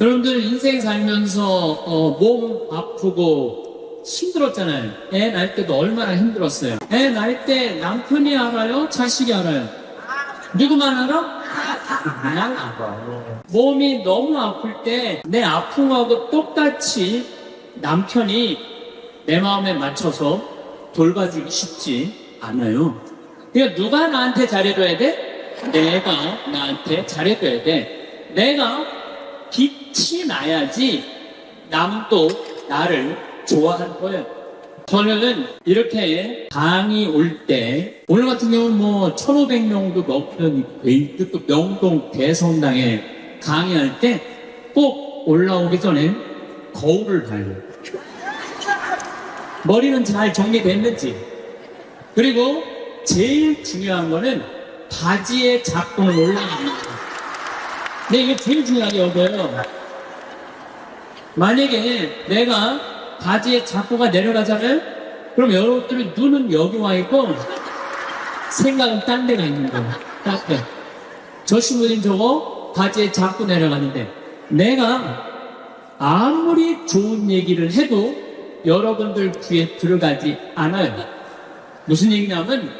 여러분들 인생 살면서 몸 아프고 힘들었잖아요. 애 낳을 때도 얼마나 힘들었어요. 애 낳을 때 남편이 알아요? 자식이 알아요? 누구만 알아? 난 알아. 몸이 너무 아플 때 내 아픔하고 똑같이 남편이 내 마음에 맞춰서 돌봐주기 쉽지 않아요. 그러니까 누가 나한테 잘해줘야 돼? 내가 나한테 잘해줘야 돼. 내가 빛이 나야지 남도 나를 좋아할 거예요. 저는 이렇게 강의 올 때, 오늘 같은 경우는 뭐 1,500명도 넘는 또 명동 대성당에 강의할 때 꼭 올라오기 전에 거울을 봐요. 머리는 잘 정리됐는지. 그리고 제일 중요한 거는 바지의 작동을 올라가는 거예요. 근데 이게 제일 중요하게 여겨요. 만약에 내가 바지의 작고가 내려가잖아요? 그럼 여러분들의 눈은 여기 와 있고 생각은 딴 데가 있는 거예요. 딴 데. 저 신부님 저거 바지에 작고 내려가는데 내가 아무리 좋은 얘기를 해도 여러분들 귀에 들어가지 않아요. 무슨 얘기냐면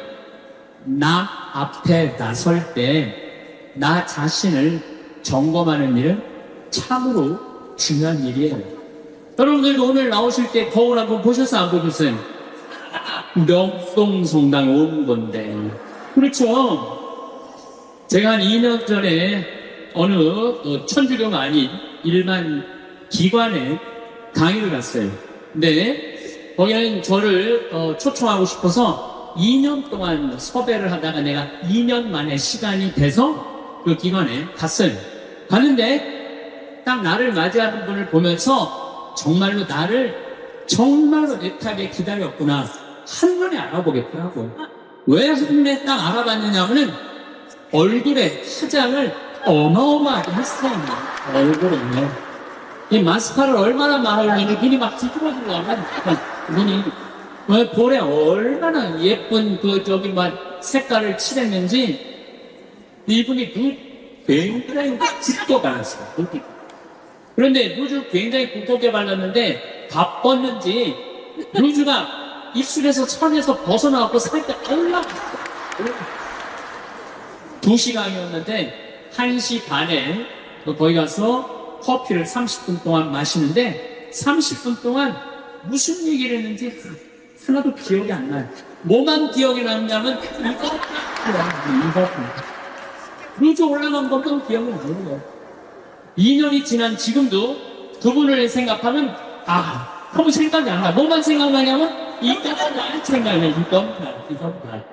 나 앞에 나설 때 나 자신을 점검하는 일은 참으로 중요한 일이에요. 여러분들 오늘 나오실 때 거울 한번 보셨어요? 안 보셨어요? 명동성당 온 건데. 그렇죠? 제가 한 2년 전에 어느 천주교가 아닌 일반 기관에 강의를 갔어요. 근데 거기는 저를 초청하고 싶어서 2년 동안 섭외를 하다가 내가 2년 만에 시간이 돼서 그 기관에 갔어요. 갔는데 딱 나를 맞이하는 분을 보면서 정말로 나를 정말로 애타게 기다렸구나 한눈에 알아보겠더라고요. 왜 한눈에 딱 알아봤느냐면은 얼굴에 화장을 어마어마하게 했어요. 얼굴에 이 마스카라를 얼마나 말하려면 눈이 막 찌그러지려면 눈이 볼에 얼마나 예쁜 막 색깔을 칠했는지 이분이 굉장히 짙게 발랐어요. 그런데 루즈 굉장히 두껍게 발랐는데 바빴는지 루즈가 입술에서 천에서 벗어나고 살짝 올라갔어요. 2시간이었는데 1시 반에 거기 가서 커피를 30분 동안 마시는데 30분 동안 무슨 얘기를 했는지 하나도 기억이 안 나요. 뭐만 기억이 남냐면 이거 루즈 올라간 것도 기억이 나는 거예요. 2년이 지난 지금도 그분을 생각하면 아무 생각이 안 나. 뭐만 생각나냐면 이것만 생각나요. 이것만.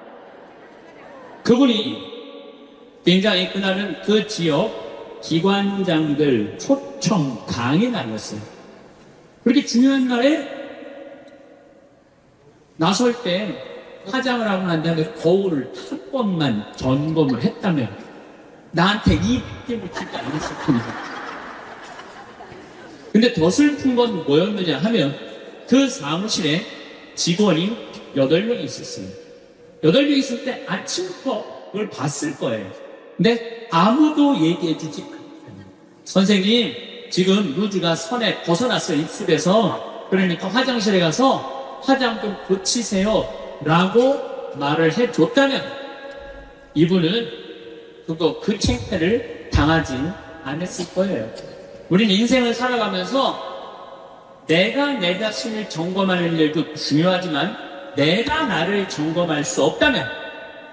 그분이 굉장히 그날은 그 지역 기관장들 초청 강의 날이었어요. 그렇게 중요한 날에 나설 때 화장을 하고 난 다음에 거울을 한 번만 점검을 했다면 나한테 이 느낌을 주지 않았을 겁니다. 근데 더 슬픈 건 뭐였느냐 하면 그 사무실에 직원이 8명이 있었어요. 8명이 있을 때 아침부터 그걸 봤을 거예요. 근데 아무도 얘기해주지 않아요. 선생님, 지금 루즈가 선에 벗어났어요. 입술에서. 그러니까 화장실에 가서 화장 좀 고치세요. 라고 말을 해줬다면 이분은 그 창피를 당하지 않았을 거예요. 우린 인생을 살아가면서 내가 내 자신을 점검하는 일도 중요하지만 내가 나를 점검할 수 없다면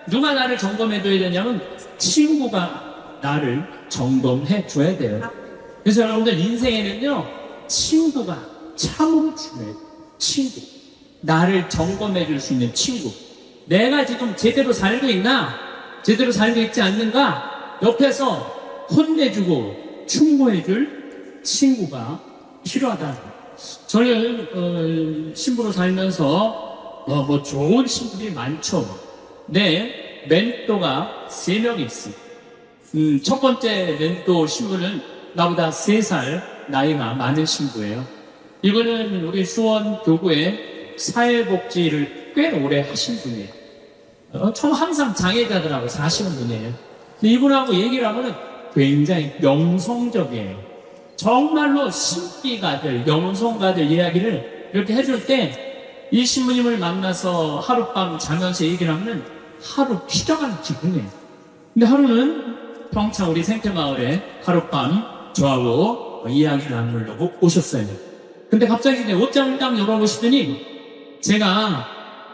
누가 나를 점검해줘야 되냐면 친구가 나를 점검해줘야 돼요. 그래서 여러분들 인생에는요 친구가 참으로 중요해요. 친구. 나를 점검해줄 수 있는 친구. 내가 지금 제대로 살고 있나? 제대로 살고 있지 않는가? 옆에서 혼내주고 충고해줄 친구가 필요하다. 저는 신부로 살면서 뭐 좋은 신부들이 많죠. 네, 멘토가 3명이 있어요. 첫 번째 멘토 신부는 나보다 3살 나이가 많은 신부예요. 이분은 우리 수원 교구에 사회복지를 꽤 오래 하신 분이에요. 처음 항상 장애자들하고 사시는 분이에요. 근데 이분하고 얘기를 하면은 굉장히 명성적이에요. 정말로 신비가들, 영성가들 이야기를 이렇게 해줄 때 이 신부님을 만나서 하룻밤 자면서 얘기를 하면 하루 피져가는 기분이에요. 근데 하루는 평창 우리 생태마을에 하룻밤 저하고 이야기를 나누려고 오셨어요. 근데 갑자기 이제 옷장을 딱 열어보시더니 제가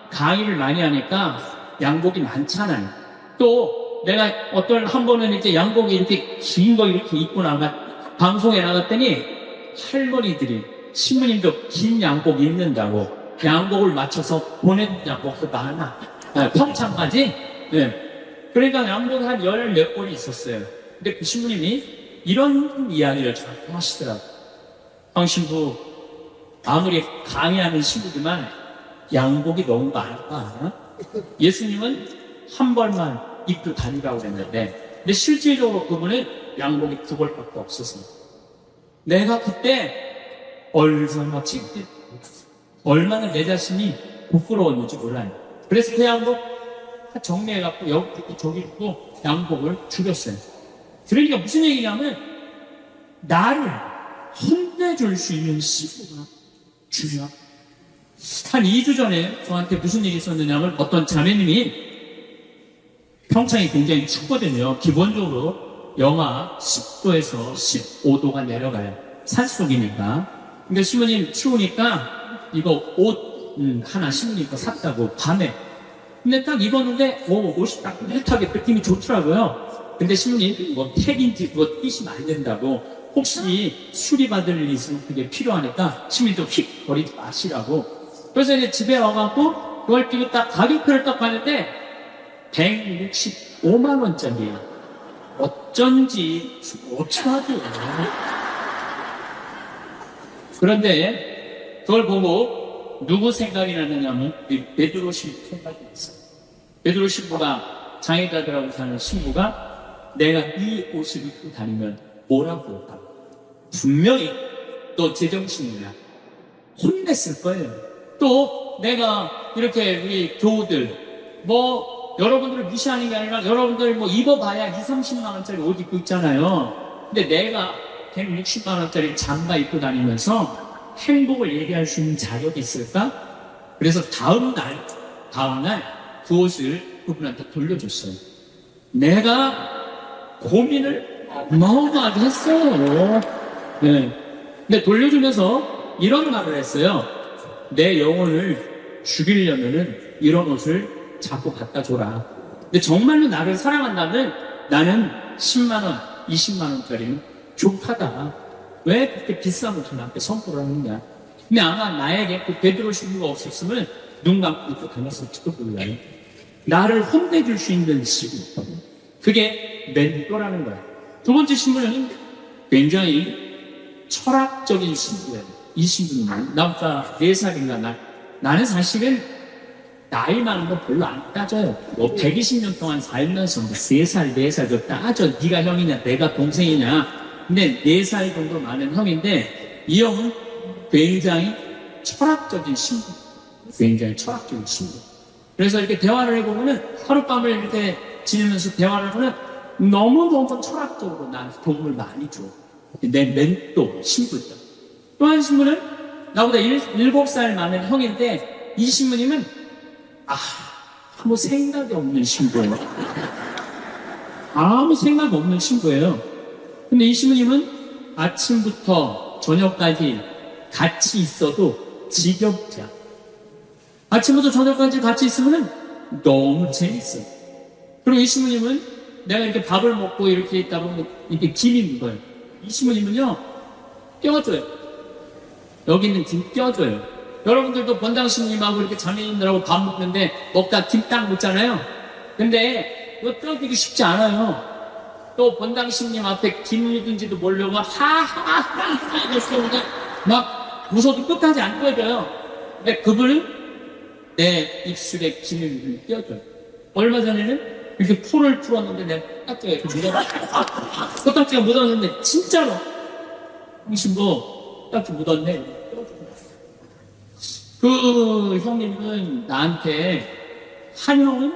강의를 많이 하니까 양복이 많잖아요. 또 내가 어떤 한 번은 이렇게 양복이 이렇게 긴 거 이렇게 입고 방송에 나갔더니 할머니들이 신부님도 긴 양복 입는다고 양복을 맞춰서 보낸다고 많아. 평창까지. 네. 그러니까 양복이 한 10몇 벌이 있었어요. 근데 그 신부님이 이런 이야기를 자꾸 하시더라고요. 당신도 아무리 강의하는 신부지만 양복이 너무 많아. 예수님은 한 벌만 입고 다니라고 그랬는데 근데 실질적으로 그분은 양복이 2벌밖에 없었어요. 내가 그때 얼마나 내 자신이 부끄러웠는지 몰라요. 그래서 그 양복 다 정리해갖고 여기 있고 저기 있고 양복을 줄였어요. 그러니까 무슨 얘기냐면 나를 혼내줄 수 있는 신부가 중요하다. 한 2주 전에 저한테 무슨 일이 있었느냐면 어떤 자매님이 평창이 굉장히 춥거든요. 기본적으로 영하 10도에서 15도가 내려가요. 산속이니까. 근데 신부님 추우니까 이거 옷 하나 신부님 거 샀다고 밤에. 근데 딱 입었는데 옷이 따뜻하게 느낌이 좋더라고요. 근데 신부님 뭐 택인지 그거 뛰시면 안 된다고 혹시 수리받을 일이 있으면 그게 필요하니까 신부님도 휙 버리지 마시라고. 그래서 이제 집에 와갖고 그걸 끼고 딱 가격표를 딱 봤는데 165만 원짜리예요. 어쩐지 어쩌하죠. 그런데 그걸 보고 누구 생각이 나느냐면 베드로 신부 생각이 났어요. 베드로 신부가 장애자들하고 사는 신부가 내가 이 옷을 입고 다니면 뭐라고 할까? 분명히 또 제정신이야. 혼냈을 거예요. 또 내가 이렇게 우리 교우들 뭐 여러분들을 무시하는 게 아니라 여러분들 뭐 입어봐야 20-30만 원짜리 옷 입고 있잖아요. 근데 내가 160만 원짜리 잠바 입고 다니면서 행복을 얘기할 수 있는 자격이 있을까? 그래서 다음날 그 옷을 그분한테 돌려줬어요. 내가 고민을 어마어마하게 했어요. 네. 근데 돌려주면서 이런 말을 했어요. 내 영혼을 죽이려면은 이런 옷을 자꾸 갖다 줘라. 근데 정말로 나를 사랑한다면 나는 10만 원, 20만 원짜리는 족하다. 왜 그렇게 비싼 옷을 나한테 선물을 하느냐. 근데 아마 나에게 그 베드로 신부가 없었으면 눈 감고 입고 다녔을지도 몰라요. 나를 혼내줄 수 있는 신부. 그게 멘토라는 거야. 두 번째 신부는 굉장히 철학적인 신부예요. 이 신부는 나보다 4살인가 나는 사실은 나이 많은 거 별로 안 따져요. 뭐 120년 동안 살면서 뭐 3살, 4살 그 따져. 네가 형이냐 내가 동생이냐. 근데 4살 정도 많은 형인데 이 형은 굉장히 철학적인 신부. 굉장히 철학적인 신부. 그래서 이렇게 대화를 해보면은 하룻밤을 이렇게 지내면서 대화를 하면 너무너무 철학적으로 나한테 도움을 많이 줘. 내 멘토 신부죠. 또 한 신부는 나보다 7살 많은 형인데 이 신부님은 아무 생각이 없는 신부예요. 아무 생각 없는 신부예요. 근데 이 신부님은 아침부터 저녁까지 같이 있어도 지겹지 않아. 아침부터 저녁까지 같이 있으면 너무 재밌어. 그리고 이 신부님은 내가 이렇게 밥을 먹고 이렇게 있다 보면 이렇게 김이 묻어요. 이 신부님은요, 껴줘요. 여기 있는 김 껴줘요. 여러분들도 권장신님하고 이렇게 자매님들하고 밥 먹는데 먹다 김 딱 묻잖아요. 근데 이거 껴주기 쉽지 않아요. 또 권장신님 앞에 김 묻은지도 모르려고 하하하하 이러시는데 막 무서워도 끝까지 안 껴줘요. 근데 그분은 내 입술에 김을 껴줘요. 얼마 전에는 이렇게 풀을 풀었는데 내가 코딱지가 이렇게 묻어가지고 코딱지가 묻었는데 진짜로 당신도 코딱지 묻었네. 그 형님은 나한테 한 형은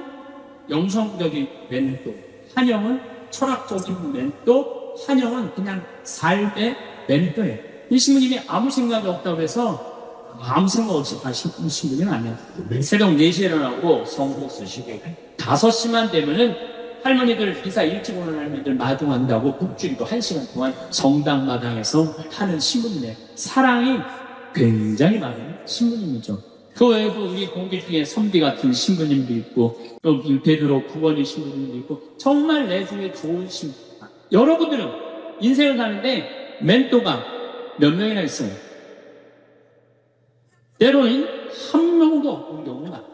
영성적인 멘토, 한 형은 철학적인 멘토, 한 형은 그냥 삶의 멘토예요. 이 신부님이 아무 생각이 없다고 해서 아무 생각 없이 가신 신부님은 아니에요. 새벽 4시에 일어나고 성경 쓰시고 5시만 되면은 할머니들, 이사 일찍 오는 할머니들 마중한다고 국주리도 1시간 동안 성당 마당에서 하는 신부님이에요. 사랑이 굉장히 많은 신부님이죠. 그 외에도 우리 공기 중에 선비 같은 신부님도 있고, 또 베드로 구원의 신부님도 있고, 정말 내 중에 좋은 신부. 여러분들은 인생을 사는데 멘토가 몇 명이나 있어요? 때로는 한 명도 없는 경우가 많아요.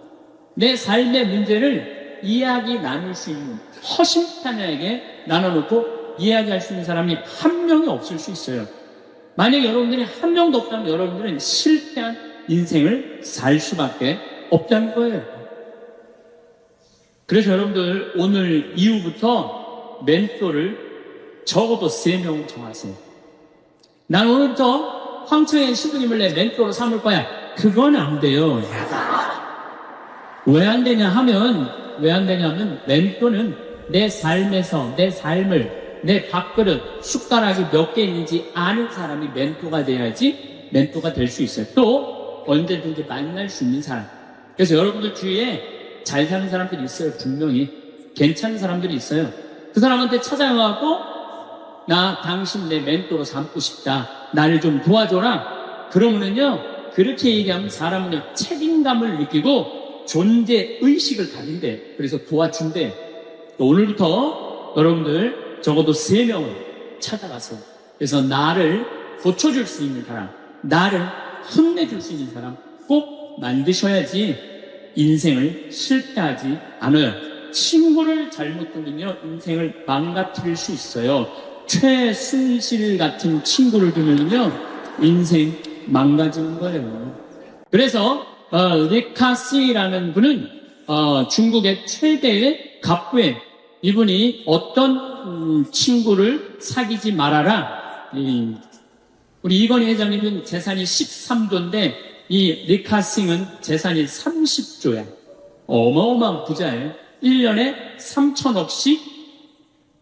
내 삶의 문제를 이야기 나눌 수 있는 허심탄회하게 나눠놓고 이야기할 수 있는 사람이 한 명이 없을 수 있어요. 만약에 여러분들이 한 명도 없다면 여러분들은 실패한 인생을 살 수밖에 없다는 거예요. 그래서 여러분들 오늘 이후부터 멘토를 적어도 3명 정하세요. 난 오늘부터 황청의 신부님을 내 멘토로 삼을 거야. 그건 안 돼요. 왜 안 되냐면 멘토는 내 삶에서 내 삶을, 내 밥그릇, 숟가락이 몇 개 있는지 아는 사람이 멘토가 돼야지 멘토가 될 수 있어요. 또 언제든지 만날 수 있는 사람. 그래서 여러분들 주위에 잘 사는 사람들이 있어요. 분명히 괜찮은 사람들이 있어요. 그 사람한테 찾아가고 나 당신 내 멘토로 삼고 싶다. 나를 좀 도와줘라. 그러면은요, 그렇게 얘기하면 사람은 책임감을 느끼고 존재 의식을 가진대. 그래서 도와준대. 오늘부터 여러분들 적어도 3명을 찾아가세요. 그래서 나를 고쳐줄 수 있는 사람, 나를 혼내줄 수 있는 사람 꼭 만드셔야지 인생을 실패하지 않아요. 친구를 잘못 두면요, 인생을 망가뜨릴 수 있어요. 최순실 같은 친구를 두면요, 인생 망가지는 거예요. 그래서 리카시라는 분은 중국의 최대의 갑부예요. 이분이 어떤 친구를 사귀지 말아라. 우리 이건희 회장님은 재산이 13조인데 이 리카싱은 재산이 30조야. 어마어마한 부자예요. 1년에 3천억씩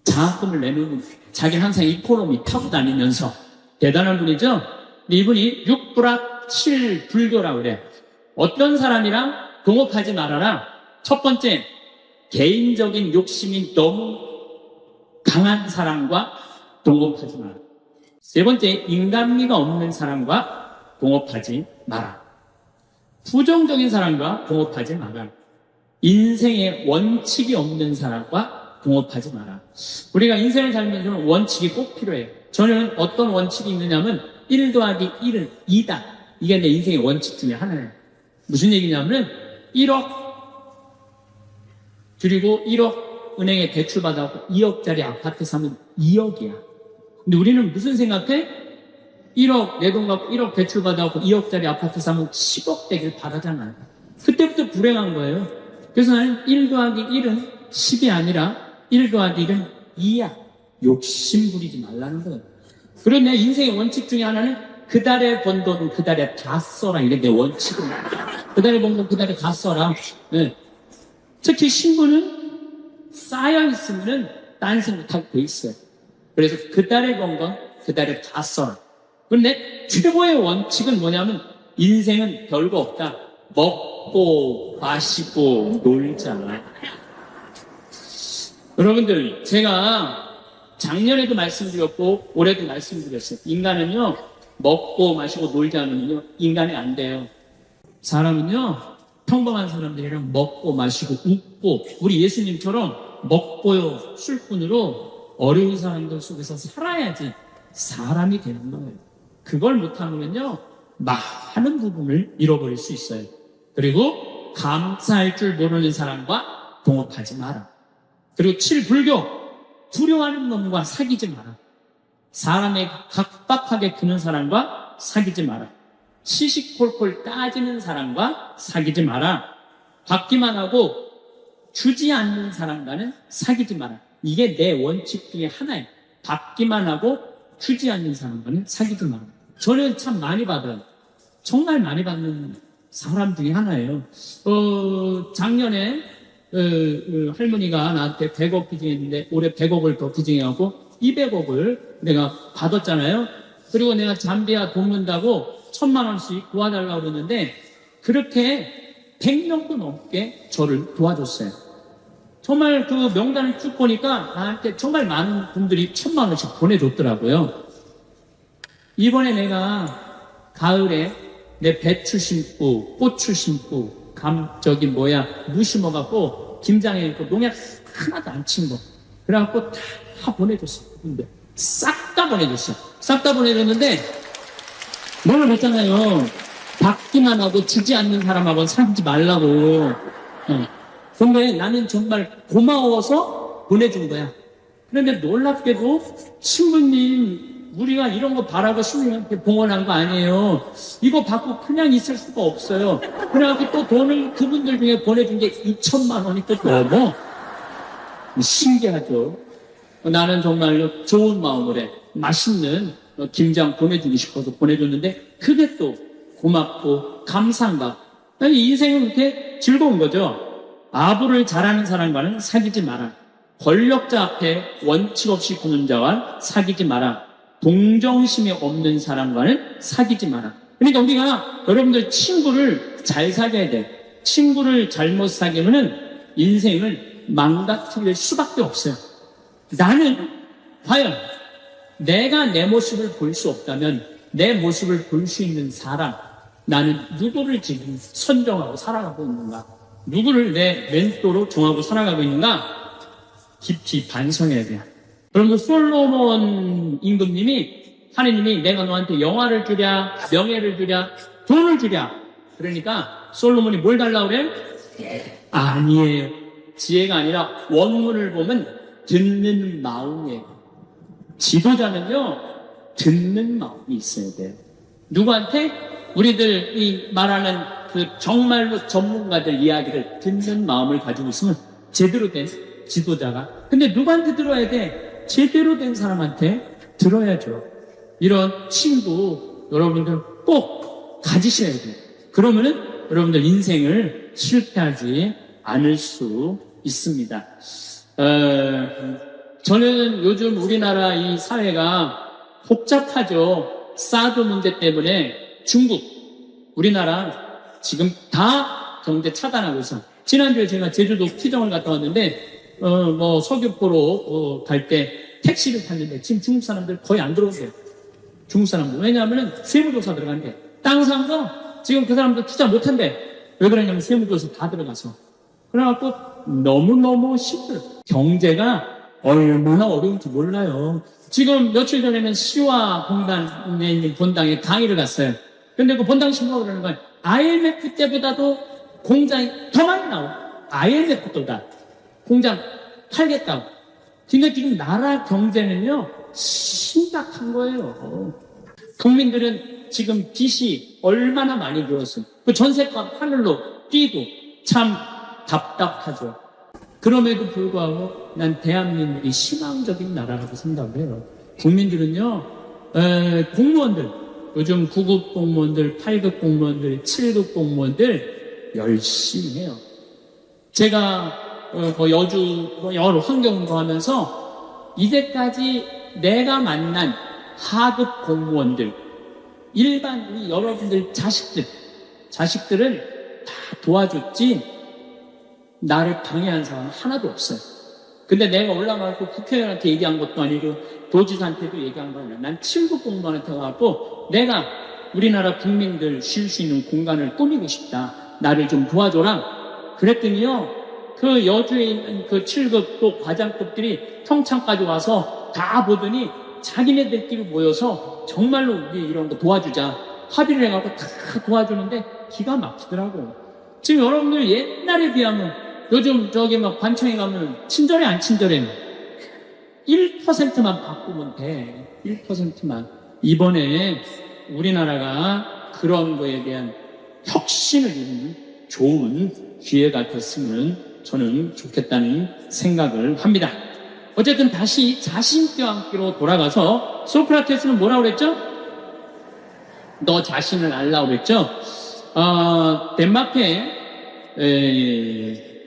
장학금을 내놓는, 자기는 항상 이코노미 타고 다니면서 대단한 분이죠. 이분이 6불학 7불교라고 그래. 어떤 사람이랑 동업하지 말아라. 첫 번째, 개인적인 욕심이 너무 강한 사람과 동업하지 마라. 세 번째, 인간미가 없는 사람과 동업하지 마라. 부정적인 사람과 동업하지 마라. 인생에 원칙이 없는 사람과 동업하지 마라. 우리가 인생을 살면서 원칙이 꼭 필요해요. 저는 어떤 원칙이 있느냐면 1 더하기 1은 2다. 이게 내 인생의 원칙 중에 하나예요. 무슨 얘기냐면 1억 그리고 1억 은행에 대출 받아갖고 2억짜리 아파트 사면 2억이야. 근데 우리는 무슨 생각해? 1억 내 돈 갖고 1억 대출 받아갖고 2억짜리 아파트 사면 10억 되길 바라잖아요. 그때부터 불행한 거예요. 그래서 나는 1 더하기 1은 10이 아니라 1 더하기 1은 2야. 욕심 부리지 말라는 거예요. 그리고 내 인생의 원칙 중에 하나는 그 달에 번 돈은 그 달에 다 써라. 이게 내 원칙은. 그 달에 번 돈 그 달에 다 써라. 네. 특히 신부는 쌓여있으면 딴 생각하게 돼 있어요. 그래서 그 달에 번 건 그 달에 다 써라. 근데 최고의 원칙은 뭐냐면 인생은 별거 없다. 먹고 마시고 놀자. 여러분들, 제가 작년에도 말씀드렸고 올해도 말씀드렸어요. 인간은요, 먹고 마시고 놀지 않으면요, 인간이 안 돼요. 사람은요, 평범한 사람들이랑 먹고 마시고 웃고, 우리 예수님처럼 먹고요 술꾼으로 어려운 사람들 속에서 살아야지 사람이 되는 거예요. 그걸 못하면요, 많은 부분을 잃어버릴 수 있어요. 그리고 감사할 줄 모르는 사람과 동업하지 마라. 그리고 7. 불교. 두려워하는 놈과 사귀지 마라. 사람에 각박하게 구는 사람과 사귀지 마라. 시시콜콜 따지는 사람과 사귀지 마라. 받기만 하고 주지 않는 사람과는 사귀지 마라. 이게 내 원칙 중에 하나예요. 받기만 하고 주지 않는 사람과는 사귀지 마라. 저는 참 많이 받아요. 정말 많이 받는 사람 중에 하나예요. 작년에 할머니가 나한테 100억 기증했는데 올해 100억을 더 기증해갖고 200억을 내가 받았잖아요. 그리고 내가 잠비아 돕는다고 1,000만 원씩 도와달라고 그러는데 그렇게 100명도 넘게 저를 도와줬어요. 정말 그 명단을 쭉 보니까 나한테 정말 많은 분들이 1,000만 원씩 보내줬더라고요. 이번에 내가 가을에 내 배추 심고 고추 심고 무 심어갖고 김장에 있고 농약 하나도 안 친 거 그래갖고 다 보내줬어요. 근데 싹 다 보내줬어요. 싹 다 보내줬는데 뭐를 했잖아요. 받기만 하고 주지 않는 사람하고는 사귀지 말라고. 근데 나는 정말 고마워서 보내준 거야. 그런데 놀랍게도 신부님 우리가 이런 거 바라고 신부님한테 봉헌한 거 아니에요. 이거 받고 그냥 있을 수가 없어요. 그래갖고 또 돈을 그분들 중에 보내준 게 2,000만 원이 또 넘어. 신기하죠. 나는 정말로 좋은 마음으로 맛있는 김장 보내주고 싶어서 보내줬는데 그게 또 고맙고 감사한 거. 인생은 그렇게 즐거운 거죠. 아부를 잘하는 사람과는 사귀지 마라. 권력자 앞에 원칙 없이 구는 자와 사귀지 마라. 동정심이 없는 사람과는 사귀지 마라. 그러니까 우리가 여러분들 친구를 잘 사귀어야 돼. 친구를 잘못 사귀면은 인생을 망가뜨릴 수밖에 없어요. 나는 과연 내가 내 모습을 볼 수 없다면 내 모습을 볼 수 있는 사람, 나는 누구를 지금 선정하고 살아가고 있는가? 누구를 내 멘토로 정하고 살아가고 있는가? 깊이 반성해야 돼요. 여러분들 솔로몬 임금님이 하느님이 내가 너한테 영화를 주랴, 명예를 주랴, 돈을 주랴. 그러니까 솔로몬이 뭘 달라고 그래? 아니에요. 지혜가 아니라 원문을 보면 듣는 마음이에요. 지도자는요, 듣는 마음이 있어야 돼요. 누구한테? 우리들이 말하는 그 정말로 전문가들 이야기를 듣는 마음을 가지고 있으면 제대로 된 지도자가. 근데 누구한테 들어야 돼? 제대로 된 사람한테 들어야죠. 이런 친구 여러분들 꼭 가지셔야 돼요. 그러면은 여러분들 인생을 실패하지 않을 수 있습니다. 저는 요즘 우리나라 이 사회가 복잡하죠. 사드 문제 때문에 중국, 우리나라 지금 다 경제 차단하고 있어. 지난주에 제가 제주도 피정을 갔다 왔는데 서귀포로 갈 때 택시를 탔는데 지금 중국 사람들 거의 안 들어오세요. 중국 사람들. 왜냐하면 세무조사 들어간대. 땅 산 거 지금 그 사람들 투자 못 한대. 왜 그러냐면 세무조사 다 들어가서. 그래갖고 너무너무 힘들어. 경제가 얼마나 어려운지 몰라요. 지금 며칠 전에는 시와 공단에 있는 본당에 강의를 갔어요. 근데 그 본당 신부가 그러는 건 IMF 때보다도 공장이 더 많이 나와. IMF보다 공장 팔겠다고. 그러니까 지금 나라 경제는요 심각한 거예요. 국민들은 지금 빚이 얼마나 많이 들었어요. 그 전세값 하늘로 뛰고 참 답답하죠. 그럼에도 불구하고 난 대한민국이 희망적인 나라라고 생각을 해요. 국민들은요, 공무원들, 요즘 9급 공무원들, 8급 공무원들, 7급 공무원들 열심히 해요. 제가 여주 여러 환경운동 하면서 이제까지 내가 만난 하급 공무원들, 일반 우리 여러분들 자식들을 다 도와줬지 나를 방해한 사람 하나도 없어요. 근데 내가 올라가고 국회의원한테 얘기한 것도 아니고 도지사한테도 얘기한 거 아니야. 난 7급 공무원한테 가고 내가 우리나라 국민들 쉴 수 있는 공간을 꾸미고 싶다. 나를 좀 도와줘라. 그랬더니요, 그 여주에 있는 그 7급 또 과장급들이 평창까지 와서 다 보더니 자기네들끼리 모여서 정말로 우리 이런 거 도와주자. 합의를 해갖고 다 도와주는데 기가 막히더라고. 지금 여러분들 옛날에 비하면 요즘 관청에 가면 친절해 안 친절해? 1%만 바꾸면 돼. 1%만. 이번에 우리나라가 그런 거에 대한 혁신을 이루는 좋은 기회가 됐으면 저는 좋겠다는 생각을 합니다. 어쨌든 다시 자신감기로 돌아가서 소크라테스는 뭐라고 그랬죠? 너 자신을 알라고 그랬죠? 덴마크에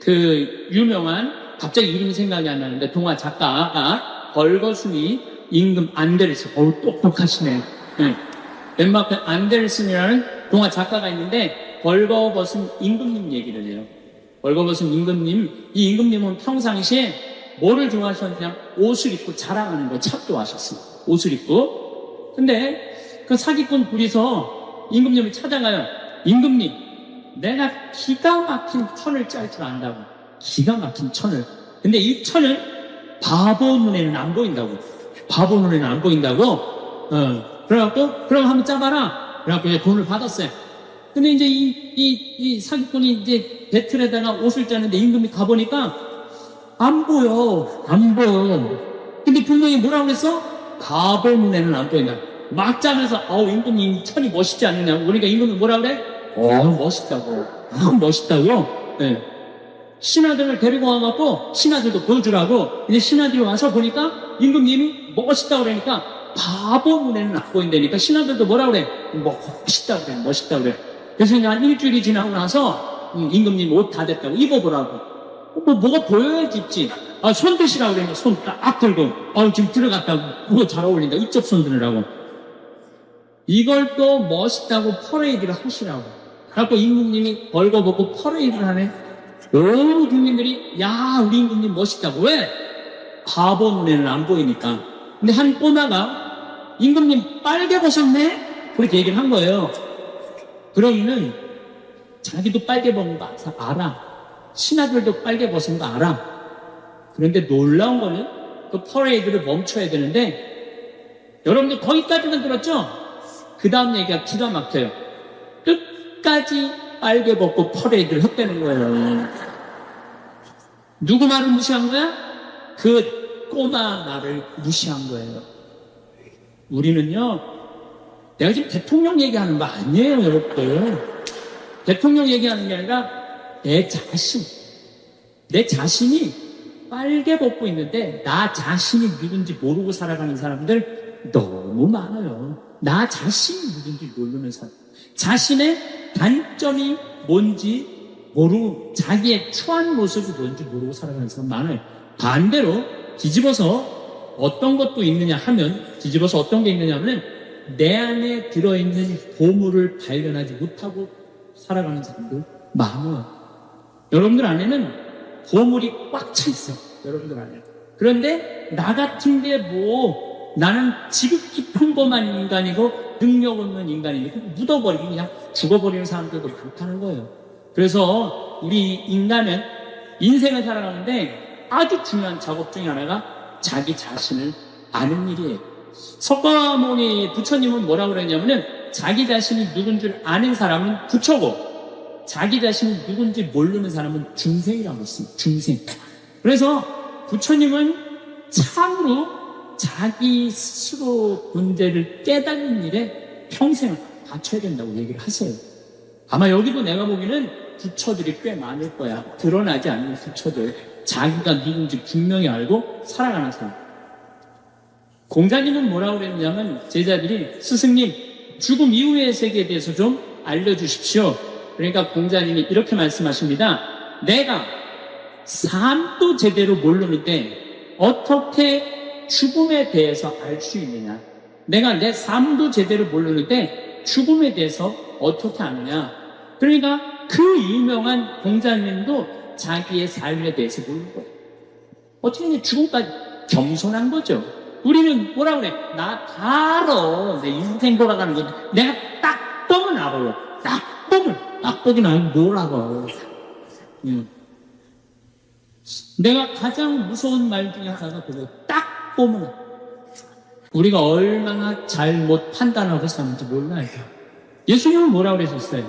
그 유명한, 갑자기 이름이 생각이 안 나는데 동화 작가가 벌거숭이 임금 안데르세. 똑똑하시네. 예. 덴마크 안델슨이라는 동화 작가가 있는데 벌거벗은 임금님 얘기를 해요. 벌거벗은 임금님, 이 임금님은 평상시에 뭐를 좋아하셨냐? 옷을 입고 자랑하는 걸 참 좋아하셨어요. 옷을 입고. 근데 그 사기꾼 둘이서 임금님을 찾아가요. 임금님, 내가 기가 막힌 천을 짤 줄 안다고. 기가 막힌 천을. 근데 이 천을 바보 눈에는 안 보인다고. 바보 눈에는 안 보인다고. 그래갖고, 그럼 한번 짜봐라. 그래갖고 이제 돈을 받았어요. 근데 이제 이 사기꾼이 이제 배틀에다가 옷을 짜는데 임금이 가보니까 안 보여. 안 보여. 근데 분명히 뭐라고 그랬어? 바보 눈에는 안 보인다. 막 짜면서, 임금님 천이 멋있지 않느냐고. 그러니까 임금이 뭐라고 그래? 멋있다고. 멋있다고? 네. 신하들을 데리고 와갖고, 신하들도 보여주라고. 이제 신하들이 와서 보니까, 임금님이 멋있다고 그러니까, 바보 눈에는 안 보인다니까, 신하들도 뭐라고 그래? 멋있다고 그래, 멋있다고 그래. 그래서 이제 한 일주일이 지나고 나서, 임금님 옷 다 됐다고, 입어보라고. 뭐가 보여야지 입지. 손 드시라고 그러니까 손 딱 들고, 지금 들어갔다고. 그거 잘 어울린다. 이쪽 손 드느라고. 이걸 또 멋있다고 퍼레이드를 하시라고. 그래갖고 임금님이 벌거벗고 퍼레이드를 하네. 온 국민들이, 야, 우리 임금님 멋있다고. 왜? 바보 눈에는 안 보이니까. 근데 한 꼬마가, 임금님 빨개 벗었네? 그렇게 얘기를 한 거예요. 그러면은, 자기도 빨개 벗은 거 알아. 신하들도 빨개 벗은 거 알아. 그런데 놀라운 거는, 그 퍼레이드를 멈춰야 되는데, 여러분들 거기까지는 들었죠? 그 다음 얘기가 기가 막혀요. 끝까지 빨개 벗고 퍼레이드를 했다는 거예요. 누구 말을 무시한 거야? 그 꼬마 말을 무시한 거예요. 우리는요, 내가 지금 대통령 얘기하는 거 아니에요, 여러분들. 대통령 얘기하는 게 아니라 내 자신이 빨개 벗고 있는데 나 자신이 누군지 모르고 살아가는 사람들 너무 많아요. 나 자신이 누군지 모르는 사람. 자신의 단점이 뭔지 모르고 자기의 추한 모습이 뭔지 모르고 살아가는 사람 많아요. 반대로 뒤집어서 어떤 것도 있느냐 하면 뒤집어서 어떤 게 있느냐 하면 내 안에 들어있는 보물을 발견하지 못하고 살아가는 사람들 많아요. 여러분들 안에는 보물이 꽉 차 있어. 여러분들 안에. 그런데 나 같은데 나는 지극히 평범한 인간이고 능력 없는 인간이고 묻어버리고 그냥 죽어버리는 사람들도 많다는 거예요. 그래서 우리 인간은 인생을 살아가는데 아주 중요한 작업 중에 하나가 자기 자신을 아는 일이에요. 석가모니 부처님은 뭐라고 그랬냐면은 자기 자신이 누군 줄 아는 사람은 부처고 자기 자신이 누군지 모르는 사람은 중생이라고 했습니다. 중생. 그래서 부처님은 참으로 자기 스스로 문제를 깨닫는 일에 평생을 바쳐야 된다고 얘기를 하세요. 아마 여기도 내가 보기에는 부처들이 꽤 많을 거야. 드러나지 않는 부처들. 자기가 누군지 분명히 알고 살아가는 사람. 공자님은 뭐라고 그랬냐면 제자들이 스승님 죽음 이후의 세계에 대해서 좀 알려주십시오. 그러니까 공자님이 이렇게 말씀하십니다. 내가 삶도 제대로 모르는데 어떻게 죽음에 대해서 알 수 있느냐? 내가 내 삶도 제대로 모르는데 죽음에 대해서 어떻게 아느냐? 그러니까 그 유명한 공자님도 자기의 삶에 대해서 모르는 거예요. 어떻게 그냥 죽음까지 겸손한 거죠. 우리는 뭐라 그래? 나 다 알아. 내 인생 돌아가는 거 내가 딱 보면 알아요. 딱 보긴 알고 뭘 알아. 내가 가장 무서운 말 중에 하나가 그거 딱 보면 우리가 얼마나 잘못 판단하고 사는지 몰라요. 예수님은 뭐라고 그러셨어요?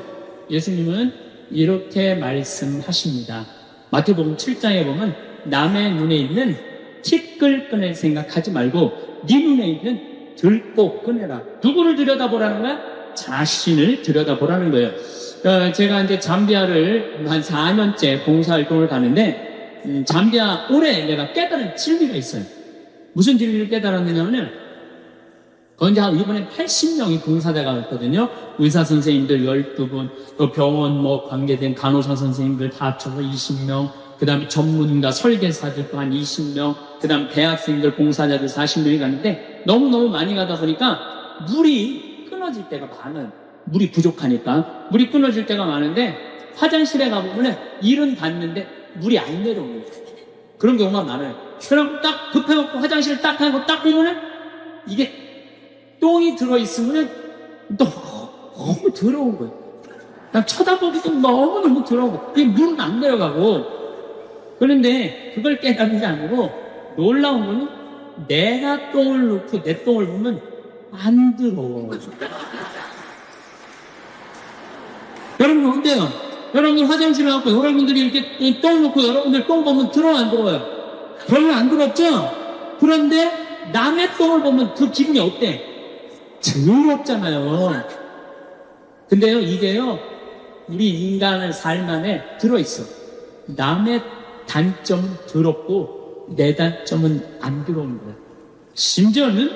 예수님은 이렇게 말씀하십니다. 마태복음 7장에 보면 남의 눈에 있는 티끌 꺼낼 생각하지 말고 네 눈에 있는 들보 꺼내라. 누구를 들여다보라는 거야? 자신을 들여다보라는 거예요. 제가 이제 잠비아를 한 4년째 봉사활동을 가는데 잠비아 올해 내가 깨달은 진리가 있어요. 무슨 진리를 깨달았느냐면 이제 이번에 80명이 봉사자가 왔거든요. 의사 선생님들 12분, 또 병원 관계된 간호사 선생님들 다 합쳐서 20명, 그 다음에 전문가 설계사들 또 한 20명, 그 다음 대학생들 봉사자들 40명이 갔는데 너무너무 많이 가다 보니까 물이 끊어질 때가 많아요. 물이 부족하니까. 물이 끊어질 때가 많은데, 화장실에 가보면 일은 봤는데 물이 안 내려오는 거예요. 그런 경우가 많아요. 그럼 딱 급해갖고 화장실을 딱 하고 딱 보면은 이게 똥이 들어있으면은 너무 더러운 거예요. 난 쳐다보기도 너무너무 더러워. 이 물은 안 내려가고. 그런데 그걸 깨닫는 게 아니고 놀라운 거는 내가 똥을 넣고 내 똥을 보면 안 더러워. 여러분 어때요? 여러분들 화장실에 가고 여러분들이 이렇게 똥 넣고 여러분들 똥 보면 들어요 안 들어요? 별로 안 더럽죠? 그런데 남의 똥을 보면 그 기분이 어때? 더럽잖아요. 근데요 이게요 우리 인간의 삶 안에 들어있어. 남의 단점은 더럽고 내 단점은 안 들어오는 거야. 심지어는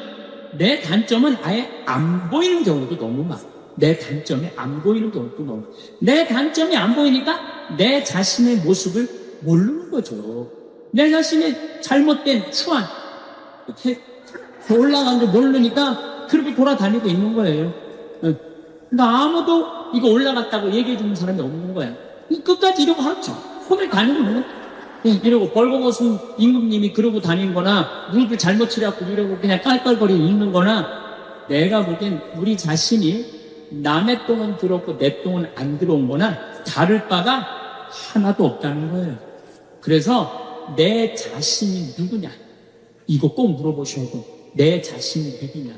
내 단점은 아예 안 보이는 경우도 너무 많아. 내 단점이 안 보이는 경우도 너무 많아. 내 단점이 안 보이니까 내 자신의 모습을 모르는 거죠. 내 자신의 잘못된 추한 이렇게 올라간 걸 모르니까 그렇게 돌아다니고 있는 거예요. 그러니까 아무도 이거 올라갔다고 얘기해 주는 사람이 없는 거야. 끝까지 이러고 하죠. 손을 다니는 거야. 이러고 벌거벗은 임금님이 그러고 다니는 거나 무릎을 잘못 치려고 이러고 그냥 깔깔거리고 있는 거나 내가 보기엔 우리 자신이 남의 똥은 들었고 내 똥은 안 들어온 거나 다를 바가 하나도 없다는 거예요. 그래서 내 자신이 누구냐 이거 꼭 물어보셔야고 내 자신이 누구냐.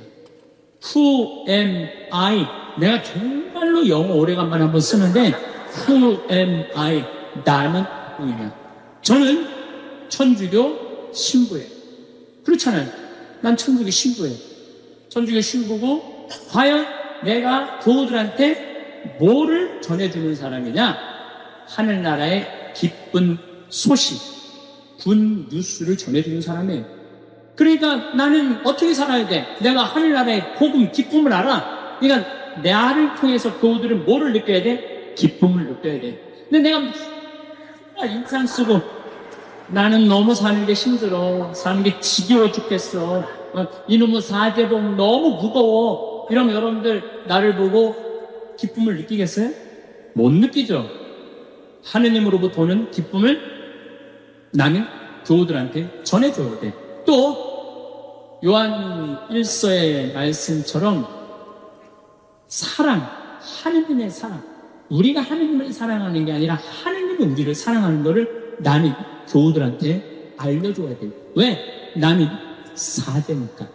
Who am I? 내가 정말로 영어 오래간만에 한번 쓰는데 Who am I? 나는 누구냐. 저는 천주교 신부예요. 그렇잖아요. 난 천주교 신부예요. 천주교 신부고 과연 내가 교우들한테 뭐를 전해주는 사람이냐? 하늘나라의 기쁜 소식, 군 뉴스를 전해주는 사람이에요. 그러니까 나는 어떻게 살아야 돼? 내가 하늘나라의 복음, 기쁨을 알아. 그러니까 나를 통해서 교우들은 뭐를 느껴야 돼? 기쁨을 느껴야 돼. 근데 내가 인상 쓰고 나는 너무 사는 게 힘들어. 사는 게 지겨워 죽겠어. 이놈의 사제복 너무 무거워. 이러면 여러분들 나를 보고 기쁨을 느끼겠어요? 못 느끼죠. 하느님으로부터 오는 기쁨을 나는 교우들한테 전해줘야 돼. 또 요한 1서의 말씀처럼 사랑, 하느님의 사랑. 우리가 하느님을 사랑하는 게 아니라 하느님이 우리를 사랑하는 거를 나는 교우들한테 알려줘야 돼요. 왜? 나는 사제니까.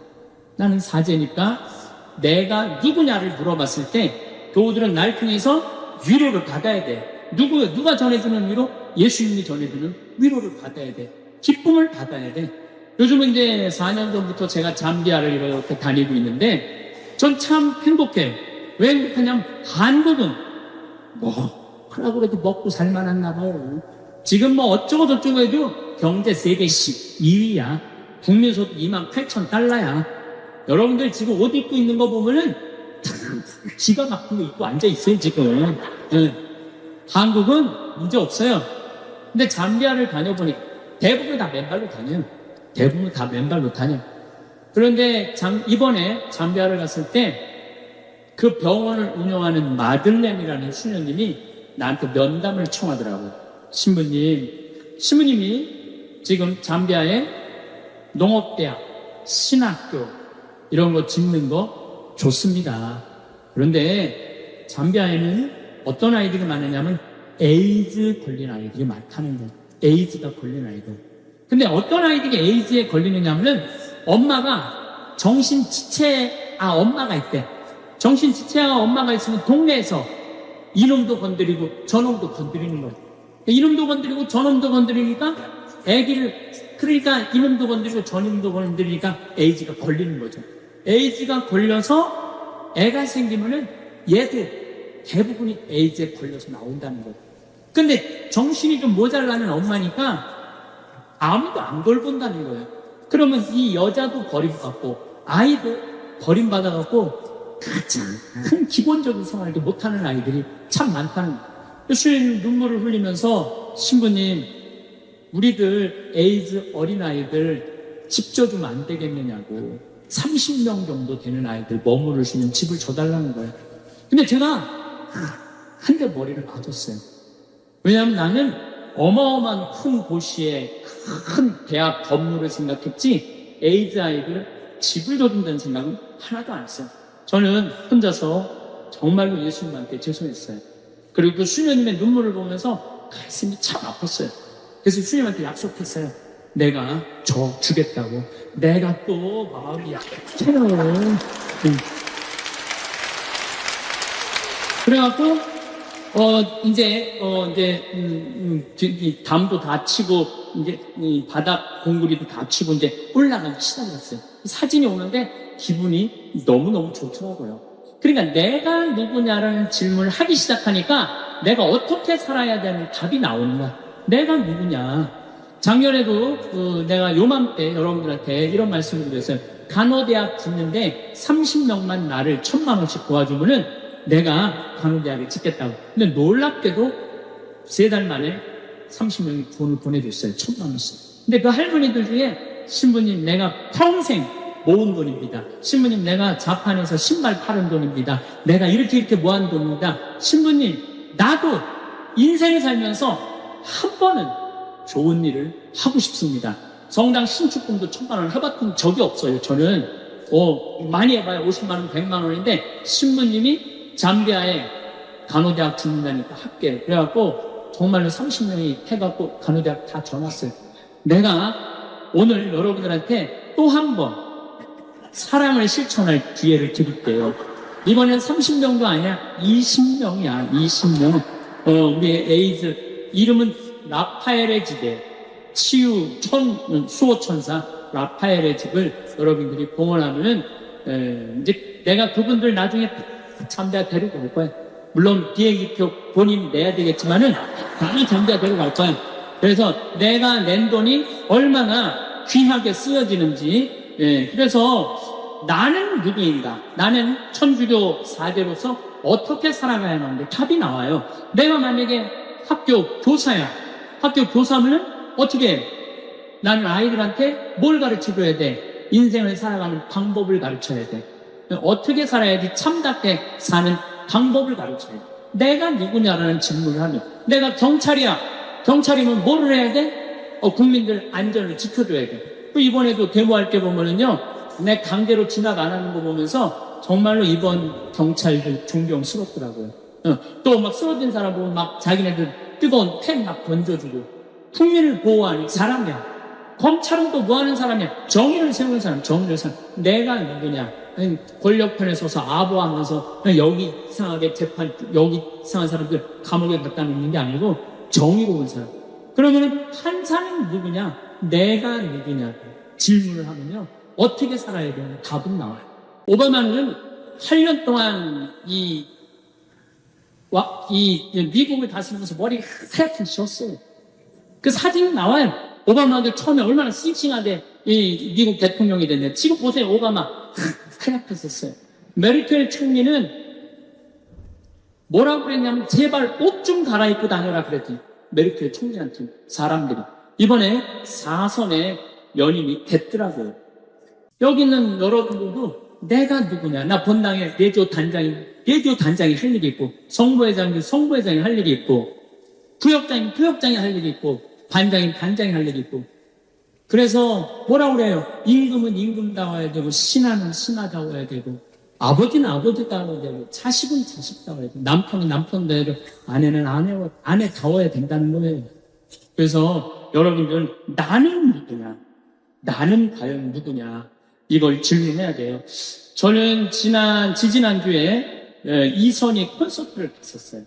나는 사제니까 내가 누구냐를 물어봤을 때 교우들은 날 통해서 위로를 받아야 돼. 누가 전해주는 위로? 예수님이 전해주는 위로를 받아야 돼. 기쁨을 받아야 돼. 요즘은 이제 4년 전부터 제가 잠비아를 이렇게 다니고 있는데 전 참 행복해요. 왜 행복하냐면 한국은 하라고 해도 먹고 살만했나 봐요. 지금 뭐 어쩌고 저쩌고 해도 경제 세계 12위야. 국민소득 28,000달러야. 여러분들 지금 옷 입고 있는 거 보면은 기가 막힌 거 입고 앉아있어요 지금. 네. 한국은 문제 없어요. 근데 잠비아를 다녀보니 대부분 다 맨발로 다녀요. 대부분 다 맨발로 다녀요. 그런데 이번에 잠비아를 갔을 때 그 병원을 운영하는 마들렌이라는 수녀님이 나한테 면담을 청하더라고요. 신부님이 지금 잠비아에 농업대학, 신학교 이런 거 짓는 거 좋습니다. 그런데 잠비아에는 어떤 아이들이 많으냐면 에이즈 걸린 아이들이 많다는 거예요. 에이즈가 걸린 아이들. 근데 어떤 아이들이 에이즈에 걸리느냐면은 엄마가 엄마가 있대. 정신지체가 엄마가 있으면 동네에서 이놈도 건드리고 저놈도 건드리는 거예요. 이놈도 건드리고 저놈도 건드리니까 그러니까 이놈도 건드리고 저놈도 건드리니까 에이즈가 걸리는 거죠. 에이즈가 걸려서 애가 생기면은 얘도 대부분이 에이즈에 걸려서 나온다는 거예요. 근데 정신이 좀 모자라는 엄마니까 아무도 안 돌본다는 거예요. 그러면 이 여자도 버림받고 아이도 버림받아갖고 가장 큰 기본적인 생활도 못하는 아이들이 참 많다는 거예요. 교수님 눈물을 흘리면서 신부님 우리들 에이즈 어린아이들 집 줘주면 안 되겠느냐고. 30명 정도 되는 아이들 머무를 수 있는 집을 줘달라는 거예요. 근데 제가 한 대 머리를 맞았어요. 왜냐하면 나는 어마어마한 큰 도시에 큰 대학 건물을 생각했지 에이즈 아이들 집을 줘준다는 생각은 하나도 안 했어요. 저는 혼자서 정말로 예수님한테 죄송했어요. 그리고 그 수녀님의 눈물을 보면서 가슴이 참 아팠어요. 그래서 수녀님한테 약속했어요. 내가 주겠다고. 내가 또 마음이 약해요. 그래갖고 이 담도 다 치고, 이제, 이 바닥 공구리도 다 치고, 이제 올라가기 시작했어요. 사진이 오는데 기분이 너무너무 좋더라고요. 그러니까 내가 누구냐라는 질문을 하기 시작하니까 내가 어떻게 살아야 되는 답이 나오는 거야. 내가 누구냐. 작년에도 내가 요맘때 여러분들한테 이런 말씀을 드렸어요. 간호대학 짓는데 30명만 나를 1,000만 원씩 도와주면은 내가 간호대학을 짓겠다고. 근데 놀랍게도 3달 만에 30명이 돈을 보내줬어요. 1,000만 원씩. 근데 그 할머니들 중에 신부님 내가 평생 모은 돈입니다. 신부님 내가 자판에서 신발 팔은 돈입니다. 내가 이렇게 모은 돈입니다. 신부님 나도 인생을 살면서 한 번은 좋은 일을 하고 싶습니다. 성당 신축금도 1,000만 원 해봤던 적이 없어요. 저는 많이 해봐야 50만 원, 100만 원인데 신부님이 잠비아에 간호대학 짓는다니까 할게. 그래갖고 정말로 30명이 해갖고 간호대학 다 줘놨어요. 내가 오늘 여러분들한테 또 한 번 사랑을 실천할 기회를 드릴게요. 이번엔 30명도 아니야. 20명이야. 20명. 우리 에이즈 이름은 라파엘의 집에 치유 수호천사 라파엘의 집을 여러분들이 봉헌하면은 이제 내가 그분들 나중에 잠대아 데리고 갈 거야. 물론 비행기표 본인 내야 되겠지만은 다른 잠대아 데리고 갈 거야. 그래서 내가 낸 돈이 얼마나 귀하게 쓰여지는지. 그래서 나는 누구인가? 나는 천주교 사제로서 어떻게 살아가야 하는데 답이 나와요. 내가 만약에 학교 교사야. 학교 교사면은 어떻게 해? 나는 아이들한테 뭘 가르쳐줘야 돼? 인생을 살아가는 방법을 가르쳐야 돼. 어떻게 살아야지 참답게 사는 방법을 가르쳐야 돼. 내가 누구냐라는 질문을 하면 내가 경찰이야. 경찰이면 뭐를 해야 돼? 국민들 안전을 지켜줘야 돼. 또 이번에도 데모할 때 보면은요, 내 강제로 진압 안 하는 거 보면서 정말로 이번 경찰들 존경스럽더라고요. 또 막 쓰러진 사람 보면 막 자기네들 뜨거운 팬 막 던져주고 국민을 보호하는 사람이야. 검찰은 또 뭐 하는 사람이야? 정의를 세우는 사람, 정의를 세우는 사람. 내가 누구냐? 권력편에 서서 아부하면서 여기 이상하게 재판, 여기 이상한 사람들 감옥에 갖다 놓는 게 아니고 정의로운 사람. 그러면 판사는 누구냐? 내가 누구냐? 질문을 하면요. 어떻게 살아야 되냐? 답은 나와요. 오바마는 8년 동안 미국을 다스리면서 머리 하얗게 셨어요. 그 사진이 나와요. 오바마도 처음에 얼마나 싱싱하게 미국 대통령이 됐네. 지금 보세요. 오바마 하얗게 썼어요. 메르켈 총리는 뭐라고 그랬냐면 제발 옷 좀 갈아입고 다녀라 그랬더니 메르켈 총리한테 사람들이 이번에 4선의 연임이 됐더라고요. 여기 있는 여러분들도 내가 누구냐? 나 본당에 내조 단장이 할 일이 있고, 성부회장이 할 일이 있고, 부역장이 할 일이 있고, 반장이 할 일이 있고. 그래서 뭐라고 그래요? 임금은 임금다워야 되고, 신하는 신하다워야 되고, 아버지는 아버지다워야 되고, 자식은 자식다워야 되고, 남편은 남편대로, 아내는 아내다워야 된다는 거예요. 그래서 여러분들, 나는 누구냐? 나는 과연 누구냐? 이걸 질문해야 돼요. 저는 지지난주에 이선희 콘서트를 갔었어요.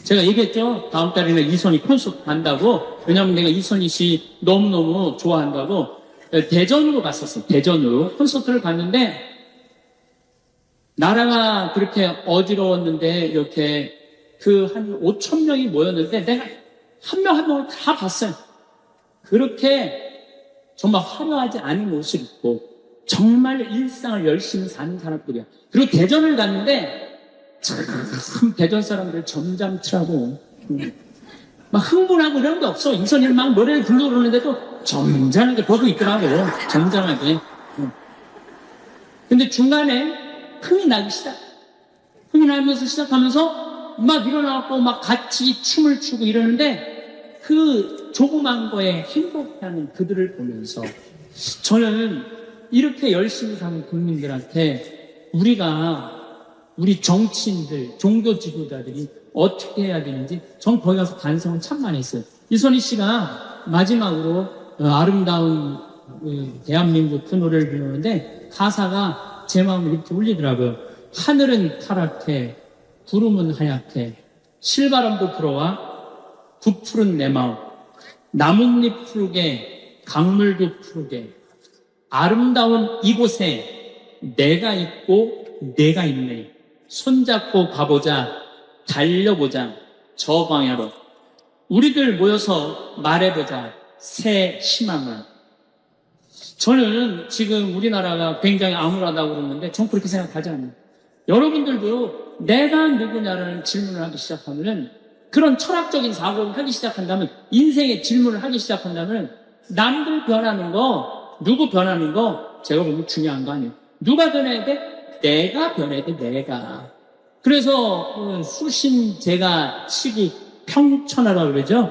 제가 얘기했죠? 다음 달에는 이선희 콘서트 간다고. 왜냐면 내가 이선희 씨 너무너무 좋아한다고. 대전으로 갔었어요. 대전으로 콘서트를 갔는데 나라가 그렇게 어지러웠는데 이렇게 그 한 5천 명이 모였는데 내가 한 명 한 명을 다 봤어요. 그렇게 정말 화려하지 않은 옷을 입고 정말 일상을 열심히 사는 사람들이야. 그리고 대전을 갔는데 참 대전 사람들 점잖더라고. 막 흥분하고 이런 게 없어. 이선희는 막 노래를 부르고 그러는데도 점잖하게 보고 있더라고. 점잖하게. 근데 중간에 흥이 나기 시작. 흥이 나면서 시작하면서 막 일어나고 막 같이 춤을 추고 이러는데 그 조그만 거에 행복해하는 그들을 보면서 저는 이렇게 열심히 사는 국민들한테 우리 정치인들, 종교 지도자들이 어떻게 해야 되는지 전 거기 가서 반성을 참 많이 했어요. 이선희 씨가 마지막으로 아름다운 대한민국 그 노래를 부르는데 가사가 제 마음을 이렇게 울리더라고요. 하늘은 파랗게 구름은 하얗게 실바람도 불어와 부푸른 내 마음 나뭇잎 푸르게 강물도 푸르게 아름다운 이곳에 내가 있고 내가 있네. 손잡고 가보자. 달려보자. 저 방향으로. 우리들 모여서 말해보자. 새 희망을. 저는 지금 우리나라가 굉장히 암울하다고 그러는데 전 그렇게 생각하지 않아요. 여러분들도 내가 누구냐라는 질문을 하기 시작하면 그런 철학적인 사고를 하기 시작한다면 인생의 질문을 하기 시작한다면 남들 변하는 거 누구 변하는 거 제가 보면 중요한 거 아니에요. 누가 변해야 돼? 내가 변해야 돼. 내가. 그래서 수신 제가 치기 평천하라고 그러죠.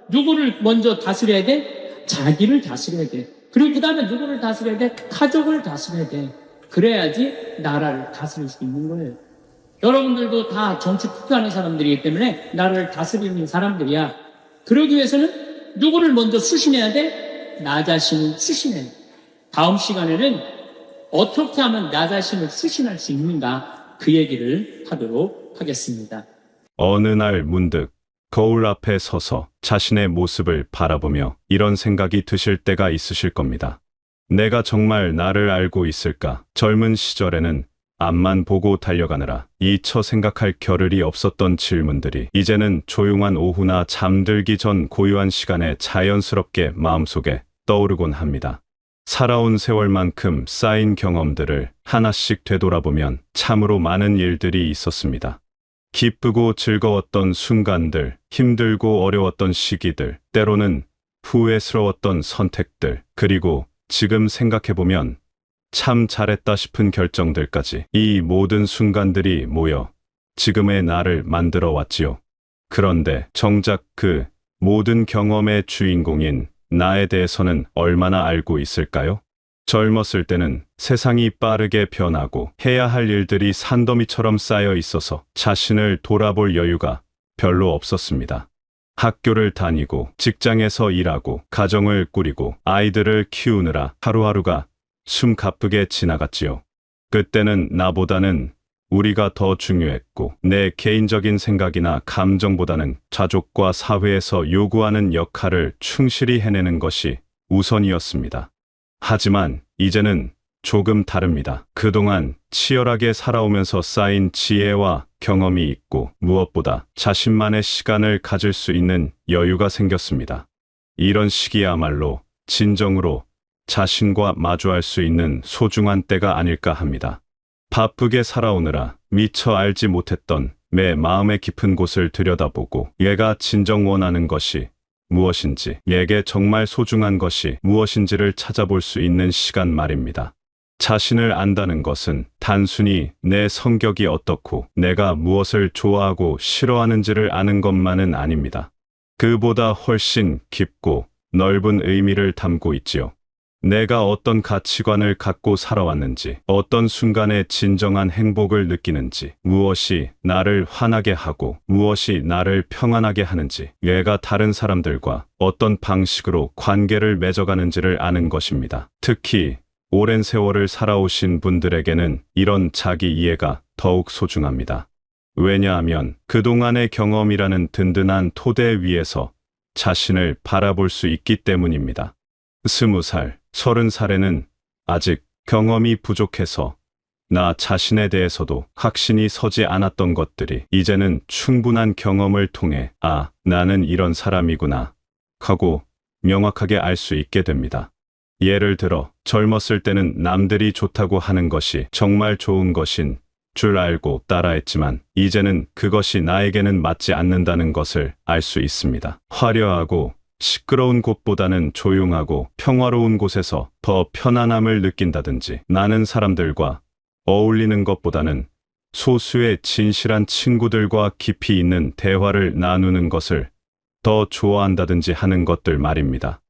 누구를 먼저 다스려야 돼? 자기를 다스려야 돼. 그리고 그 다음에 누구를 다스려야 돼? 가족을 다스려야 돼. 그래야지 나라를 다스릴 수 있는 거예요. 여러분들도 다 정치 투표하는 사람들이기 때문에 나라를 다스리는 사람들이야. 그러기 위해서는 누구를 먼저 수신해야 돼? 나 자신을 수신해야 돼. 다음 시간에는 어떻게 하면 나 자신을 수신할 수 있는가 그 얘기를 하도록 하겠습니다. 어느 날 문득 거울 앞에 서서 자신의 모습을 바라보며 이런 생각이 드실 때가 있으실 겁니다. 내가 정말 나를 알고 있을까? 젊은 시절에는 앞만 보고 달려가느라 잊혀 생각할 겨를이 없었던 질문들이 이제는 조용한 오후나 잠들기 전 고요한 시간에 자연스럽게 마음속에 떠오르곤 합니다. 살아온 세월만큼 쌓인 경험들을 하나씩 되돌아보면 참으로 많은 일들이 있었습니다. 기쁘고 즐거웠던 순간들, 힘들고 어려웠던 시기들, 때로는 후회스러웠던 선택들, 그리고 지금 생각해보면 참 잘했다 싶은 결정들까지 이 모든 순간들이 모여 지금의 나를 만들어 왔지요. 그런데 정작 그 모든 경험의 주인공인 나에 대해서는 얼마나 알고 있을까요? 젊었을 때는 세상이 빠르게 변하고 해야 할 일들이 산더미처럼 쌓여 있어서 자신을 돌아볼 여유가 별로 없었습니다. 학교를 다니고 직장에서 일하고 가정을 꾸리고 아이들을 키우느라 하루하루가 숨가쁘게 지나갔지요. 그때는 나보다는 우리가 더 중요했고 내 개인적인 생각이나 감정보다는 가족과 사회에서 요구하는 역할을 충실히 해내는 것이 우선이었습니다. 하지만 이제는 조금 다릅니다. 그동안 치열하게 살아오면서 쌓인 지혜와 경험이 있고 무엇보다 자신만의 시간을 가질 수 있는 여유가 생겼습니다. 이런 시기야말로 진정으로 자신과 마주할 수 있는 소중한 때가 아닐까 합니다. 바쁘게 살아오느라 미처 알지 못했던 내 마음의 깊은 곳을 들여다보고 얘가 진정 원하는 것이 무엇인지, 얘게 정말 소중한 것이 무엇인지를 찾아볼 수 있는 시간 말입니다. 자신을 안다는 것은 단순히 내 성격이 어떻고 내가 무엇을 좋아하고 싫어하는지를 아는 것만은 아닙니다. 그보다 훨씬 깊고 넓은 의미를 담고 있지요. 내가 어떤 가치관을 갖고 살아왔는지, 어떤 순간에 진정한 행복을 느끼는지, 무엇이 나를 화나게 하고 무엇이 나를 평안하게 하는지, 얘가 다른 사람들과 어떤 방식으로 관계를 맺어가는지를 아는 것입니다. 특히 오랜 세월을 살아오신 분들에게는 이런 자기 이해가 더욱 소중합니다. 왜냐하면 그동안의 경험이라는 든든한 토대 위에서 자신을 바라볼 수 있기 때문입니다. 20살, 30살에는 아직 경험이 부족해서 나 자신에 대해서도 확신이 서지 않았던 것들이 이제는 충분한 경험을 통해 나는 이런 사람이구나 하고 명확하게 알 수 있게 됩니다. 예를 들어 젊었을 때는 남들이 좋다고 하는 것이 정말 좋은 것인 줄 알고 따라했지만 이제는 그것이 나에게는 맞지 않는다는 것을 알 수 있습니다. 화려하고 시끄러운 곳보다는 조용하고 평화로운 곳에서 더 편안함을 느낀다든지, 나는 사람들과 어울리는 것보다는 소수의 진실한 친구들과 깊이 있는 대화를 나누는 것을 더 좋아한다든지 하는 것들 말입니다.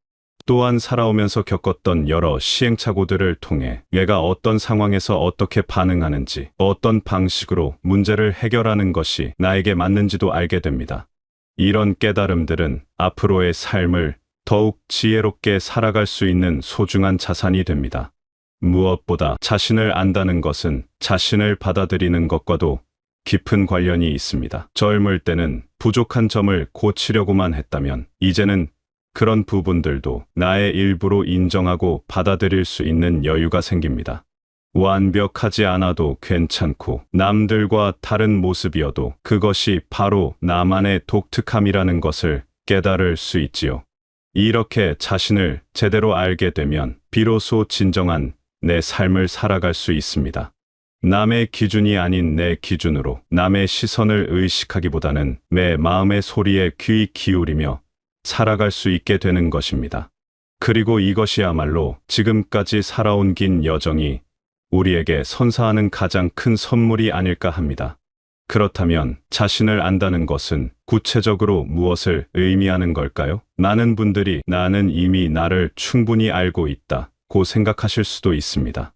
또한 살아오면서 겪었던 여러 시행착오들을 통해 내가 어떤 상황에서 어떻게 반응하는지, 어떤 방식으로 문제를 해결하는 것이 나에게 맞는지도 알게 됩니다. 이런 깨달음들은 앞으로의 삶을 더욱 지혜롭게 살아갈 수 있는 소중한 자산이 됩니다. 무엇보다 자신을 안다는 것은 자신을 받아들이는 것과도 깊은 관련이 있습니다. 젊을 때는 부족한 점을 고치려고만 했다면, 이제는 그런 부분들도 나의 일부로 인정하고 받아들일 수 있는 여유가 생깁니다. 완벽하지 않아도 괜찮고, 남들과 다른 모습이어도 그것이 바로 나만의 독특함이라는 것을 깨달을 수 있지요. 이렇게 자신을 제대로 알게 되면 비로소 진정한 내 삶을 살아갈 수 있습니다. 남의 기준이 아닌 내 기준으로 남의 시선을 의식하기보다는 내 마음의 소리에 귀 기울이며 살아갈 수 있게 되는 것입니다. 그리고 이것이야말로 지금까지 살아온 긴 여정이 우리에게 선사하는 가장 큰 선물이 아닐까 합니다. 그렇다면 자신을 안다는 것은 구체적으로 무엇을 의미하는 걸까요? 많은 분들이 나는 이미 나를 충분히 알고 있다고 생각하실 수도 있습니다.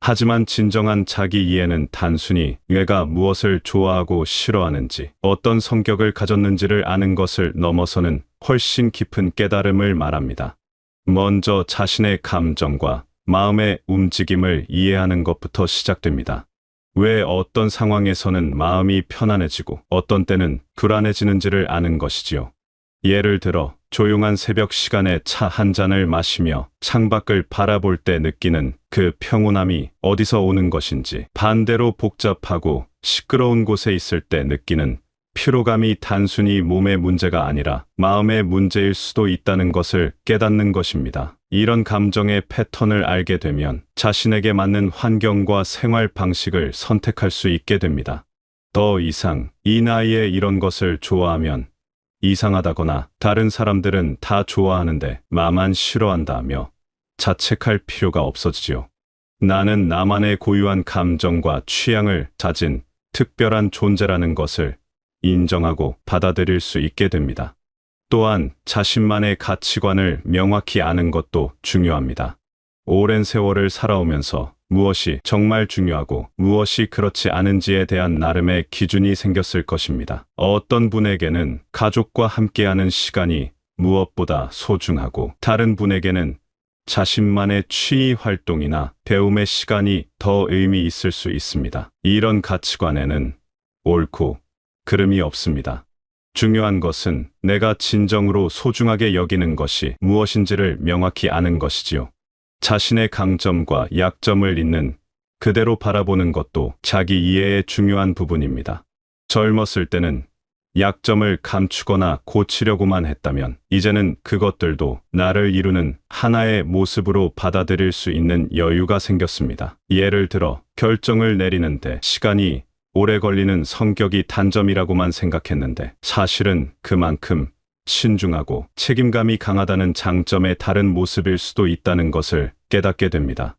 하지만 진정한 자기 이해는 단순히 내가 무엇을 좋아하고 싫어하는지, 어떤 성격을 가졌는지를 아는 것을 넘어서는 훨씬 깊은 깨달음을 말합니다. 먼저 자신의 감정과 마음의 움직임을 이해하는 것부터 시작됩니다. 왜 어떤 상황에서는 마음이 편안해지고 어떤 때는 불안해지는지를 아는 것이지요. 예를 들어 조용한 새벽 시간에 차 한 잔을 마시며 창밖을 바라볼 때 느끼는 그 평온함이 어디서 오는 것인지, 반대로 복잡하고 시끄러운 곳에 있을 때 느끼는 피로감이 단순히 몸의 문제가 아니라 마음의 문제일 수도 있다는 것을 깨닫는 것입니다. 이런 감정의 패턴을 알게 되면 자신에게 맞는 환경과 생활 방식을 선택할 수 있게 됩니다. 더 이상 이 나이에 이런 것을 좋아하면 이상하다거나 다른 사람들은 다 좋아하는데 나만 싫어한다며 자책할 필요가 없어지지요. 나는 나만의 고유한 감정과 취향을 가진 특별한 존재라는 것을 인정하고 받아들일 수 있게 됩니다. 또한 자신만의 가치관을 명확히 아는 것도 중요합니다. 오랜 세월을 살아오면서 무엇이 정말 중요하고 무엇이 그렇지 않은지에 대한 나름의 기준이 생겼을 것입니다. 어떤 분에게는 가족과 함께하는 시간이 무엇보다 소중하고, 다른 분에게는 자신만의 취미 활동이나 배움의 시간이 더 의미 있을 수 있습니다. 이런 가치관에는 옳고 그름이 없습니다. 중요한 것은 내가 진정으로 소중하게 여기는 것이 무엇인지를 명확히 아는 것이지요. 자신의 강점과 약점을 있는 그대로 바라보는 것도 자기 이해의 중요한 부분입니다. 젊었을 때는 약점을 감추거나 고치려고만 했다면, 이제는 그것들도 나를 이루는 하나의 모습으로 받아들일 수 있는 여유가 생겼습니다. 예를 들어 결정을 내리는데 시간이 오래 걸리는 성격이 단점이라고만 생각했는데, 사실은 그만큼 신중하고 책임감이 강하다는 장점의 다른 모습일 수도 있다는 것을 깨닫게 됩니다.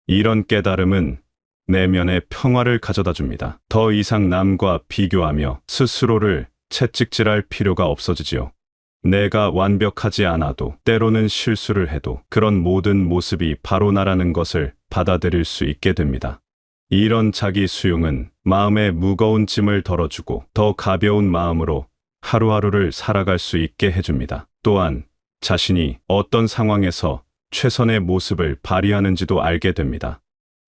이런 깨달음은 내면의 평화를 가져다 줍니다. 더 이상 남과 비교하며 스스로를 채찍질할 필요가 없어지지요. 내가 완벽하지 않아도, 때로는 실수를 해도 그런 모든 모습이 바로 나라는 것을 받아들일 수 있게 됩니다. 이런 자기 수용은 마음의 무거운 짐을 덜어주고 더 가벼운 마음으로 하루하루를 살아갈 수 있게 해줍니다. 또한 자신이 어떤 상황에서 최선의 모습을 발휘하는지도 알게 됩니다.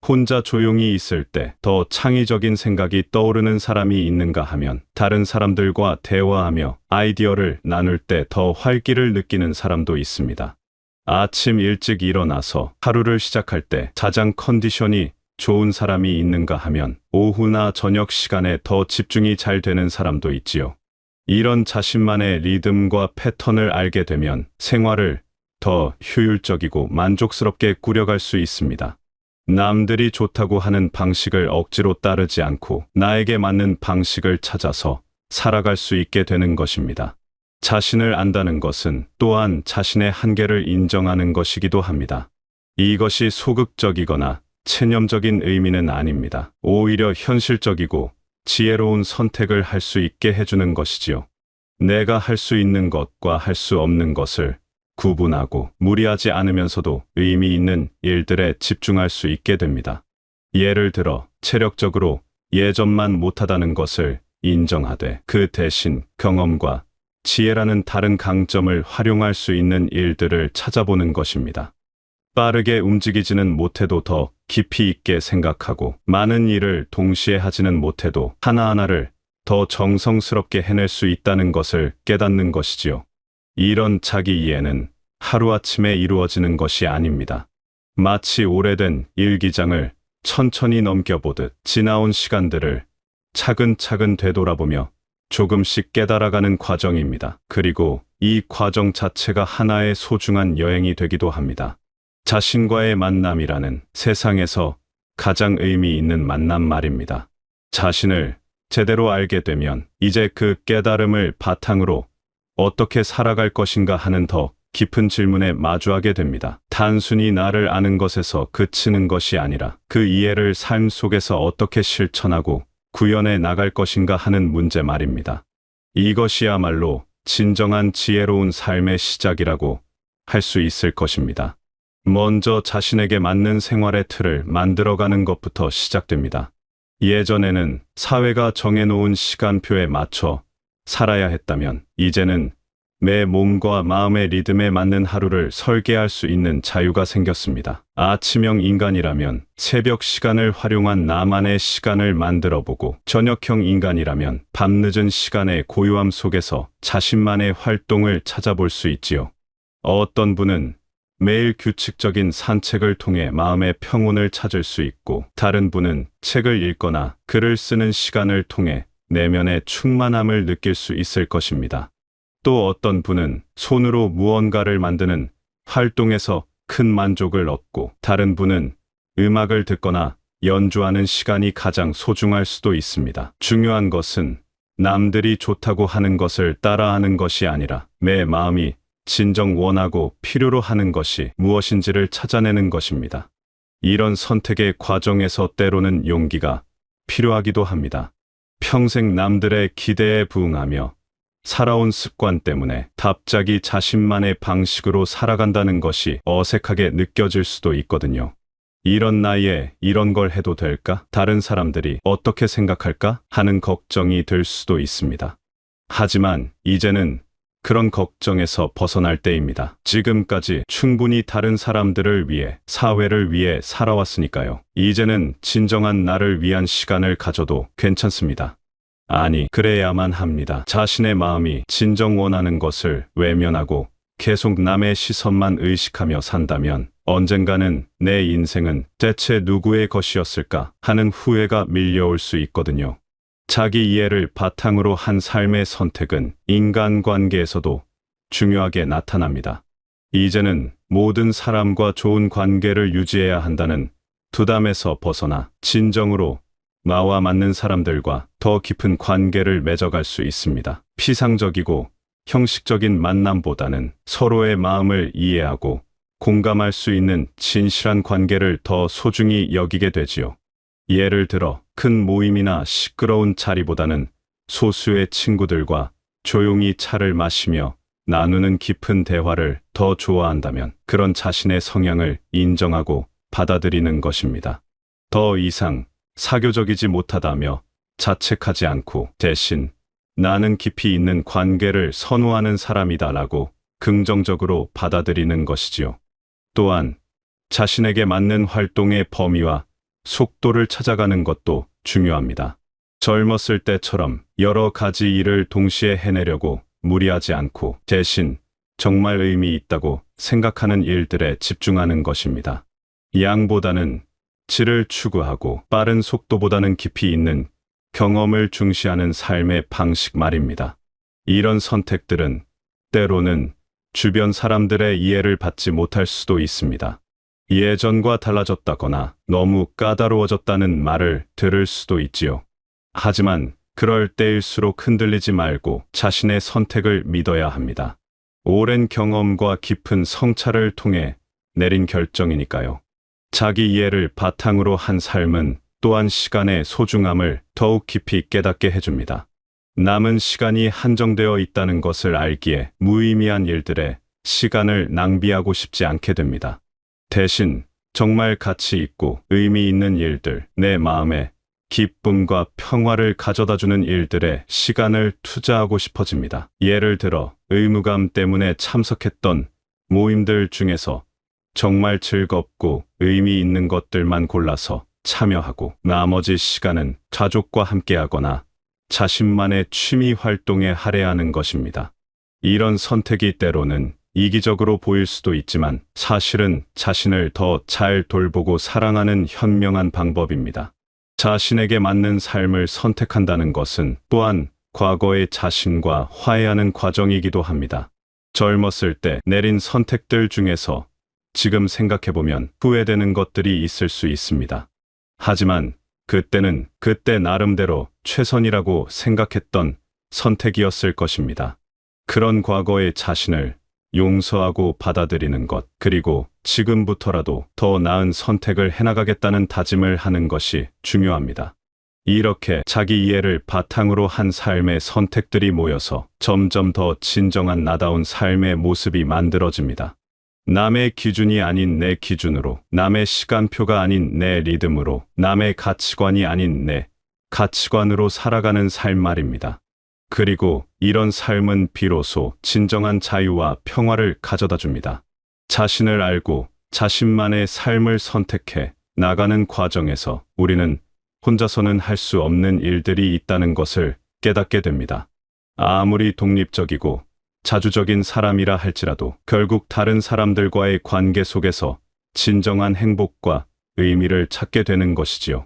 혼자 조용히 있을 때 더 창의적인 생각이 떠오르는 사람이 있는가 하면, 다른 사람들과 대화하며 아이디어를 나눌 때 더 활기를 느끼는 사람도 있습니다. 아침 일찍 일어나서 하루를 시작할 때 가장 컨디션이 좋은 사람이 있는가 하면, 오후나 저녁 시간에 더 집중이 잘 되는 사람도 있지요. 이런 자신만의 리듬과 패턴을 알게 되면 생활을 더 효율적이고 만족스럽게 꾸려갈 수 있습니다. 남들이 좋다고 하는 방식을 억지로 따르지 않고 나에게 맞는 방식을 찾아서 살아갈 수 있게 되는 것입니다. 자신을 안다는 것은 또한 자신의 한계를 인정하는 것이기도 합니다. 이것이 소극적이거나 체념적인 의미는 아닙니다. 오히려 현실적이고 지혜로운 선택을 할 수 있게 해주는 것이지요. 내가 할 수 있는 것과 할 수 없는 것을 구분하고 무리하지 않으면서도 의미 있는 일들에 집중할 수 있게 됩니다. 예를 들어 체력적으로 예전만 못하다는 것을 인정하되 그 대신 경험과 지혜라는 다른 강점을 활용할 수 있는 일들을 찾아보는 것입니다. 빠르게 움직이지는 못해도 더 깊이 있게 생각하고 많은 일을 동시에 하지는 못해도 하나하나를 더 정성스럽게 해낼 수 있다는 것을 깨닫는 것이지요. 이런 자기 이해는 하루아침에 이루어지는 것이 아닙니다. 마치 오래된 일기장을 천천히 넘겨보듯 지나온 시간들을 차근차근 되돌아보며 조금씩 깨달아가는 과정입니다. 그리고 이 과정 자체가 하나의 소중한 여행이 되기도 합니다. 자신과의 만남이라는 세상에서 가장 의미 있는 만남 말입니다. 자신을 제대로 알게 되면 이제 그 깨달음을 바탕으로 어떻게 살아갈 것인가 하는 더 깊은 질문에 마주하게 됩니다. 단순히 나를 아는 것에서 그치는 것이 아니라 그 이해를 삶 속에서 어떻게 실천하고 구현해 나갈 것인가 하는 문제 말입니다. 이것이야말로 진정한 지혜로운 삶의 시작이라고 할 수 있을 것입니다. 먼저 자신에게 맞는 생활의 틀을 만들어가는 것부터 시작됩니다. 예전에는 사회가 정해놓은 시간표에 맞춰 살아야 했다면 이제는 내 몸과 마음의 리듬에 맞는 하루를 설계할 수 있는 자유가 생겼습니다. 아침형 인간이라면 새벽 시간을 활용한 나만의 시간을 만들어보고 저녁형 인간이라면 밤늦은 시간의 고요함 속에서 자신만의 활동을 찾아볼 수 있지요. 어떤 분은 매일 규칙적인 산책을 통해 마음의 평온을 찾을 수 있고 다른 분은 책을 읽거나 글을 쓰는 시간을 통해 내면의 충만함을 느낄 수 있을 것입니다. 또 어떤 분은 손으로 무언가를 만드는 활동에서 큰 만족을 얻고 다른 분은 음악을 듣거나 연주하는 시간이 가장 소중할 수도 있습니다. 중요한 것은 남들이 좋다고 하는 것을 따라하는 것이 아니라 내 마음이 진정 원하고 필요로 하는 것이 무엇인지를 찾아내는 것입니다. 이런 선택의 과정에서 때로는 용기가 필요하기도 합니다. 평생 남들의 기대에 부응하며 살아온 습관 때문에 갑자기 자신만의 방식으로 살아간다는 것이 어색하게 느껴질 수도 있거든요. 이런 나이에 이런 걸 해도 될까? 다른 사람들이 어떻게 생각할까? 하는 걱정이 들 수도 있습니다. 하지만 이제는 그런 걱정에서 벗어날 때입니다. 지금까지 충분히 다른 사람들을 위해, 사회를 위해 살아왔으니까요. 이제는 진정한 나를 위한 시간을 가져도 괜찮습니다. 아니, 그래야만 합니다. 자신의 마음이 진정 원하는 것을 외면하고 계속 남의 시선만 의식하며 산다면 언젠가는 내 인생은 대체 누구의 것이었을까 하는 후회가 밀려올 수 있거든요. 자기 이해를 바탕으로 한 삶의 선택은 인간관계에서도 중요하게 나타납니다. 이제는 모든 사람과 좋은 관계를 유지해야 한다는 부담에서 벗어나 진정으로 나와 맞는 사람들과 더 깊은 관계를 맺어갈 수 있습니다. 피상적이고 형식적인 만남보다는 서로의 마음을 이해하고 공감할 수 있는 진실한 관계를 더 소중히 여기게 되지요. 예를 들어 큰 모임이나 시끄러운 자리보다는 소수의 친구들과 조용히 차를 마시며 나누는 깊은 대화를 더 좋아한다면 그런 자신의 성향을 인정하고 받아들이는 것입니다. 더 이상 사교적이지 못하다며 자책하지 않고 대신 나는 깊이 있는 관계를 선호하는 사람이다라고 긍정적으로 받아들이는 것이지요. 또한 자신에게 맞는 활동의 범위와 속도를 찾아가는 것도 중요합니다. 젊었을 때처럼 여러 가지 일을 동시에 해내려고 무리하지 않고 대신 정말 의미 있다고 생각하는 일들에 집중하는 것입니다. 양보다는 질을 추구하고 빠른 속도보다는 깊이 있는 경험을 중시하는 삶의 방식 말입니다. 이런 선택들은 때로는 주변 사람들의 이해를 받지 못할 수도 있습니다. 예전과 달라졌다거나 너무 까다로워졌다는 말을 들을 수도 있지요. 하지만 그럴 때일수록 흔들리지 말고 자신의 선택을 믿어야 합니다. 오랜 경험과 깊은 성찰을 통해 내린 결정이니까요. 자기 이해를 바탕으로 한 삶은 또한 시간의 소중함을 더욱 깊이 깨닫게 해줍니다. 남은 시간이 한정되어 있다는 것을 알기에 무의미한 일들에 시간을 낭비하고 싶지 않게 됩니다. 대신 정말 가치 있고 의미 있는 일들, 내 마음에 기쁨과 평화를 가져다주는 일들에 시간을 투자하고 싶어집니다. 예를 들어 의무감 때문에 참석했던 모임들 중에서 정말 즐겁고 의미 있는 것들만 골라서 참여하고 나머지 시간은 가족과 함께하거나 자신만의 취미 활동에 할애하는 것입니다. 이런 선택이 때로는 이기적으로 보일 수도 있지만 사실은 자신을 더 잘 돌보고 사랑하는 현명한 방법입니다. 자신에게 맞는 삶을 선택한다는 것은 또한 과거의 자신과 화해하는 과정이기도 합니다. 젊었을 때 내린 선택들 중에서 지금 생각해보면 후회되는 것들이 있을 수 있습니다. 하지만 그때는 그때 나름대로 최선이라고 생각했던 선택이었을 것입니다. 그런 과거의 자신을 용서하고 받아들이는 것, 그리고 지금부터라도 더 나은 선택을 해나가겠다는 다짐을 하는 것이 중요합니다. 이렇게 자기 이해를 바탕으로 한 삶의 선택들이 모여서 점점 더 진정한 나다운 삶의 모습이 만들어집니다. 남의 기준이 아닌 내 기준으로, 남의 시간표가 아닌 내 리듬으로, 남의 가치관이 아닌 내 가치관으로 살아가는 삶 말입니다. 그리고 이런 삶은 비로소 진정한 자유와 평화를 가져다 줍니다. 자신을 알고 자신만의 삶을 선택해 나가는 과정에서 우리는 혼자서는 할 수 없는 일들이 있다는 것을 깨닫게 됩니다. 아무리 독립적이고 자주적인 사람이라 할지라도 결국 다른 사람들과의 관계 속에서 진정한 행복과 의미를 찾게 되는 것이지요.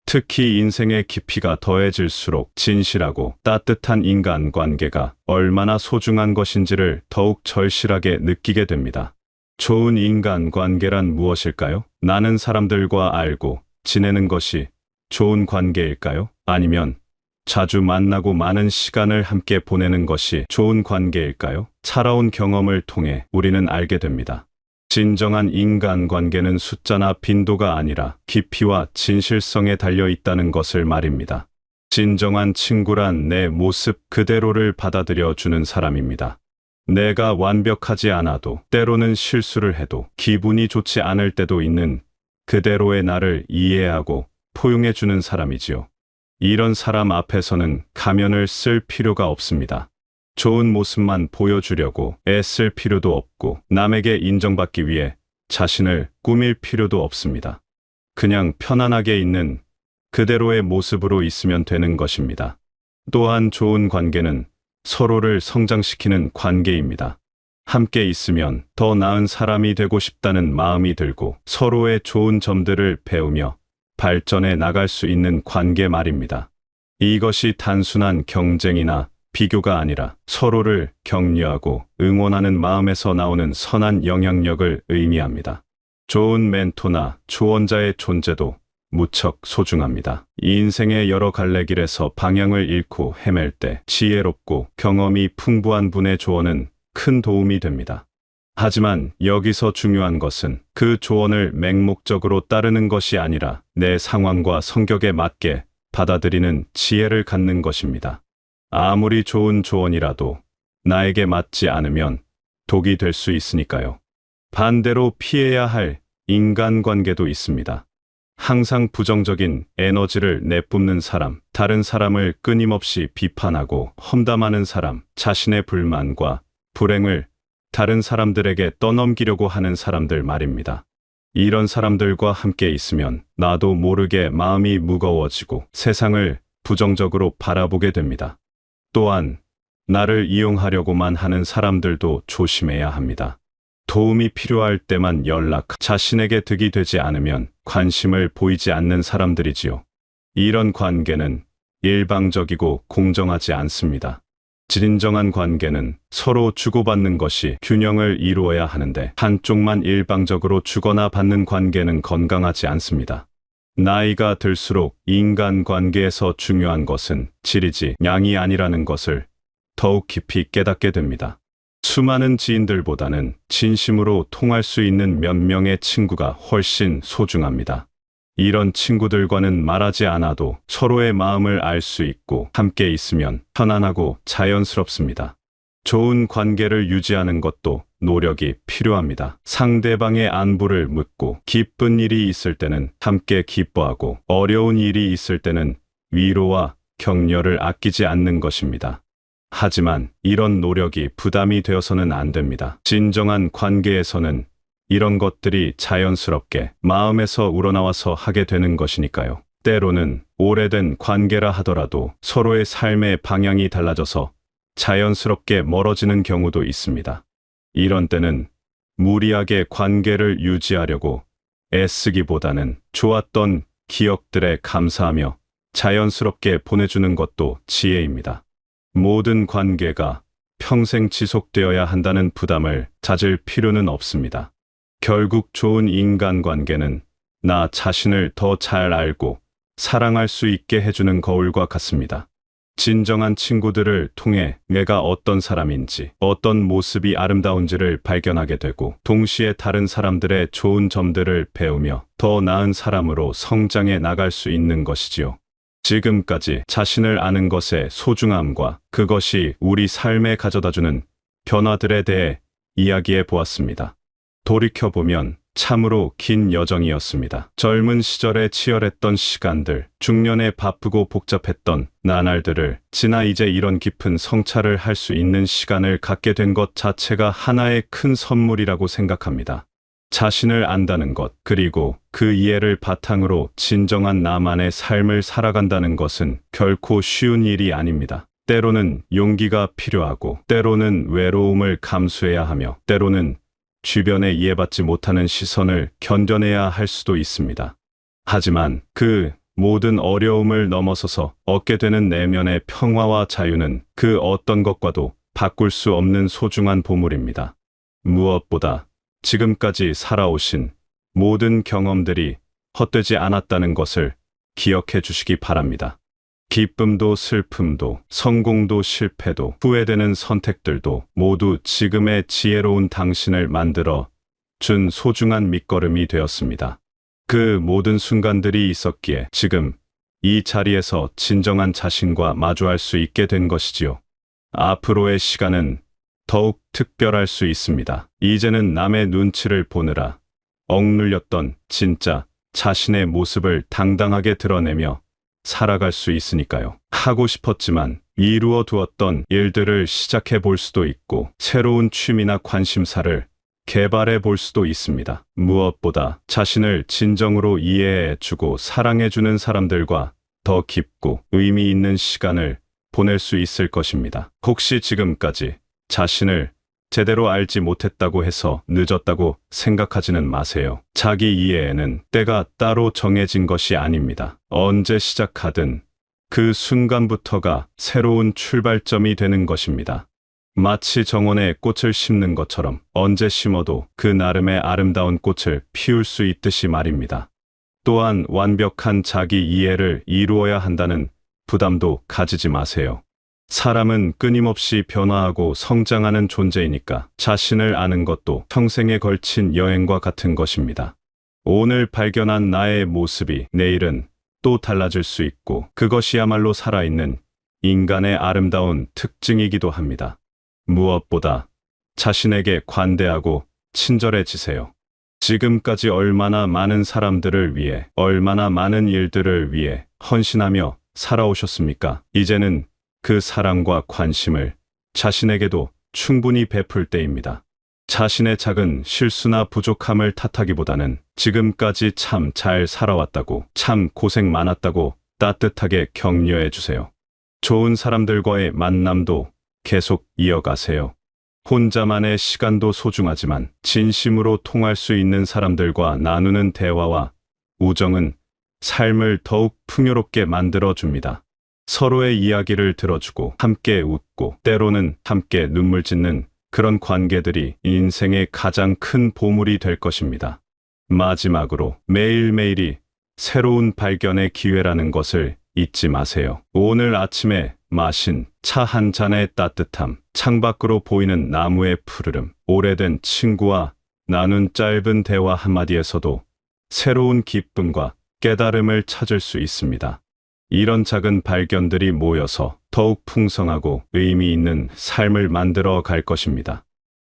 특히 인생의 깊이가 더해질수록 진실하고 따뜻한 인간관계가 얼마나 소중한 것인지를 더욱 절실하게 느끼게 됩니다. 좋은 인간관계란 무엇일까요? 나는 사람들과 알고 지내는 것이 좋은 관계일까요? 아니면 자주 만나고 많은 시간을 함께 보내는 것이 좋은 관계일까요? 살아온 경험을 통해 우리는 알게 됩니다. 진정한 인간관계는 숫자나 빈도가 아니라 깊이와 진실성에 달려 있다는 것을 말입니다. 진정한 친구란 내 모습 그대로를 받아들여 주는 사람입니다. 내가 완벽하지 않아도, 때로는 실수를 해도, 기분이 좋지 않을 때도 있는 그대로의 나를 이해하고 포용해 주는 사람이지요. 이런 사람 앞에서는 가면을 쓸 필요가 없습니다. 좋은 모습만 보여주려고 애쓸 필요도 없고 남에게 인정받기 위해 자신을 꾸밀 필요도 없습니다. 그냥 편안하게 있는 그대로의 모습으로 있으면 되는 것입니다. 또한 좋은 관계는 서로를 성장시키는 관계입니다. 함께 있으면 더 나은 사람이 되고 싶다는 마음이 들고 서로의 좋은 점들을 배우며 발전해 나갈 수 있는 관계 말입니다. 이것이 단순한 경쟁이나 비교가 아니라 서로를 격려하고 응원하는 마음에서 나오는 선한 영향력을 의미합니다. 좋은 멘토나 조언자의 존재도 무척 소중합니다. 이 인생의 여러 갈래길에서 방향을 잃고 헤맬 때 지혜롭고 경험이 풍부한 분의 조언은 큰 도움이 됩니다. 하지만 여기서 중요한 것은 그 조언을 맹목적으로 따르는 것이 아니라 내 상황과 성격에 맞게 받아들이는 지혜를 갖는 것입니다. 아무리 좋은 조언이라도 나에게 맞지 않으면 독이 될 수 있으니까요. 반대로 피해야 할 인간관계도 있습니다. 항상 부정적인 에너지를 내뿜는 사람, 다른 사람을 끊임없이 비판하고 험담하는 사람, 자신의 불만과 불행을 다른 사람들에게 떠넘기려고 하는 사람들 말입니다. 이런 사람들과 함께 있으면 나도 모르게 마음이 무거워지고 세상을 부정적으로 바라보게 됩니다. 또한 나를 이용하려고만 하는 사람들도 조심해야 합니다. 도움이 필요할 때만 연락, 자신에게 득이 되지 않으면 관심을 보이지 않는 사람들이지요. 이런 관계는 일방적이고 공정하지 않습니다. 진정한 관계는 서로 주고받는 것이 균형을 이루어야 하는데 한쪽만 일방적으로 주거나 받는 관계는 건강하지 않습니다. 나이가 들수록 인간관계에서 중요한 것은 질이지 양이 아니라는 것을 더욱 깊이 깨닫게 됩니다. 수많은 지인들보다는 진심으로 통할 수 있는 몇 명의 친구가 훨씬 소중합니다. 이런 친구들과는 말하지 않아도 서로의 마음을 알 수 있고 함께 있으면 편안하고 자연스럽습니다. 좋은 관계를 유지하는 것도 노력이 필요합니다. 상대방의 안부를 묻고 기쁜 일이 있을 때는 함께 기뻐하고 어려운 일이 있을 때는 위로와 격려를 아끼지 않는 것입니다. 하지만 이런 노력이 부담이 되어서는 안 됩니다. 진정한 관계에서는 이런 것들이 자연스럽게 마음에서 우러나와서 하게 되는 것이니까요. 때로는 오래된 관계라 하더라도 서로의 삶의 방향이 달라져서 자연스럽게 멀어지는 경우도 있습니다. 이런 때는 무리하게 관계를 유지하려고 애쓰기보다는 좋았던 기억들에 감사하며 자연스럽게 보내주는 것도 지혜입니다. 모든 관계가 평생 지속되어야 한다는 부담을 가질 필요는 없습니다. 결국 좋은 인간관계는 나 자신을 더 잘 알고 사랑할 수 있게 해주는 거울과 같습니다. 진정한 친구들을 통해 내가 어떤 사람인지, 어떤 모습이 아름다운지를 발견하게 되고, 동시에 다른 사람들의 좋은 점들을 배우며 더 나은 사람으로 성장해 나갈 수 있는 것이지요. 지금까지 자신을 아는 것의 소중함과 그것이 우리 삶에 가져다주는 변화들에 대해 이야기해 보았습니다. 돌이켜보면 참으로 긴 여정이었습니다. 젊은 시절에 치열했던 시간들, 중년에 바쁘고 복잡했던 나날들을 지나 이제 이런 깊은 성찰을 할 수 있는 시간을 갖게 된 것 자체가 하나의 큰 선물이라고 생각합니다. 자신을 안다는 것, 그리고 그 이해를 바탕으로 진정한 나만의 삶을 살아간다는 것은 결코 쉬운 일이 아닙니다. 때로는 용기가 필요하고, 때로는 외로움을 감수해야 하며, 때로는 주변에 이해받지 못하는 시선을 견뎌내야 할 수도 있습니다. 하지만 그 모든 어려움을 넘어서서 얻게 되는 내면의 평화와 자유는 그 어떤 것과도 바꿀 수 없는 소중한 보물입니다. 무엇보다 지금까지 살아오신 모든 경험들이 헛되지 않았다는 것을 기억해 주시기 바랍니다. 기쁨도 슬픔도 성공도 실패도 후회되는 선택들도 모두 지금의 지혜로운 당신을 만들어 준 소중한 밑거름이 되었습니다. 그 모든 순간들이 있었기에 지금 이 자리에서 진정한 자신과 마주할 수 있게 된 것이지요. 앞으로의 시간은 더욱 특별할 수 있습니다. 이제는 남의 눈치를 보느라 억눌렸던 진짜 자신의 모습을 당당하게 드러내며 살아갈 수 있으니까요. 하고 싶었지만 이루어 두었던 일들을 시작해 볼 수도 있고, 새로운 취미나 관심사를 개발해 볼 수도 있습니다. 무엇보다 자신을 진정으로 이해해 주고 사랑해 주는 사람들과 더 깊고 의미 있는 시간을 보낼 수 있을 것입니다. 혹시 지금까지 자신을 제대로 알지 못했다고 해서 늦었다고 생각하지는 마세요. 자기 이해에는 때가 따로 정해진 것이 아닙니다. 언제 시작하든 그 순간부터가 새로운 출발점이 되는 것입니다. 마치 정원에 꽃을 심는 것처럼 언제 심어도 그 나름의 아름다운 꽃을 피울 수 있듯이 말입니다. 또한 완벽한 자기 이해를 이루어야 한다는 부담도 가지지 마세요. 사람은 끊임없이 변화하고 성장하는 존재이니까 자신을 아는 것도 평생에 걸친 여행과 같은 것입니다. 오늘 발견한 나의 모습이 내일은 또 달라질 수 있고, 그것이야말로 살아있는 인간의 아름다운 특징이기도 합니다. 무엇보다 자신에게 관대하고 친절해지세요. 지금까지 얼마나 많은 사람들을 위해, 얼마나 많은 일들을 위해 헌신하며 살아오셨습니까? 이제는 그 사랑과 관심을 자신에게도 충분히 베풀 때입니다. 자신의 작은 실수나 부족함을 탓하기보다는 지금까지 참 잘 살아왔다고, 참 고생 많았다고 따뜻하게 격려해 주세요. 좋은 사람들과의 만남도 계속 이어가세요. 혼자만의 시간도 소중하지만 진심으로 통할 수 있는 사람들과 나누는 대화와 우정은 삶을 더욱 풍요롭게 만들어 줍니다. 서로의 이야기를 들어주고 함께 웃고 때로는 함께 눈물 짓는 그런 관계들이 인생의 가장 큰 보물이 될 것입니다. 마지막으로 매일매일이 새로운 발견의 기회라는 것을 잊지 마세요. 오늘 아침에 마신 차 한 잔의 따뜻함, 창밖으로 보이는 나무의 푸르름, 오래된 친구와 나눈 짧은 대화 한마디에서도 새로운 기쁨과 깨달음을 찾을 수 있습니다. 이런 작은 발견들이 모여서 더욱 풍성하고 의미 있는 삶을 만들어 갈 것입니다.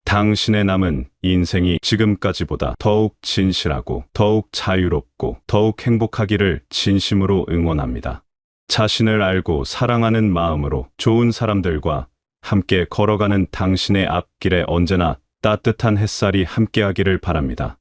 당신의 남은 인생이 지금까지보다 더욱 진실하고 더욱 자유롭고 더욱 행복하기를 진심으로 응원합니다. 자신을 알고 사랑하는 마음으로 좋은 사람들과 함께 걸어가는 당신의 앞길에 언제나 따뜻한 햇살이 함께하기를 바랍니다.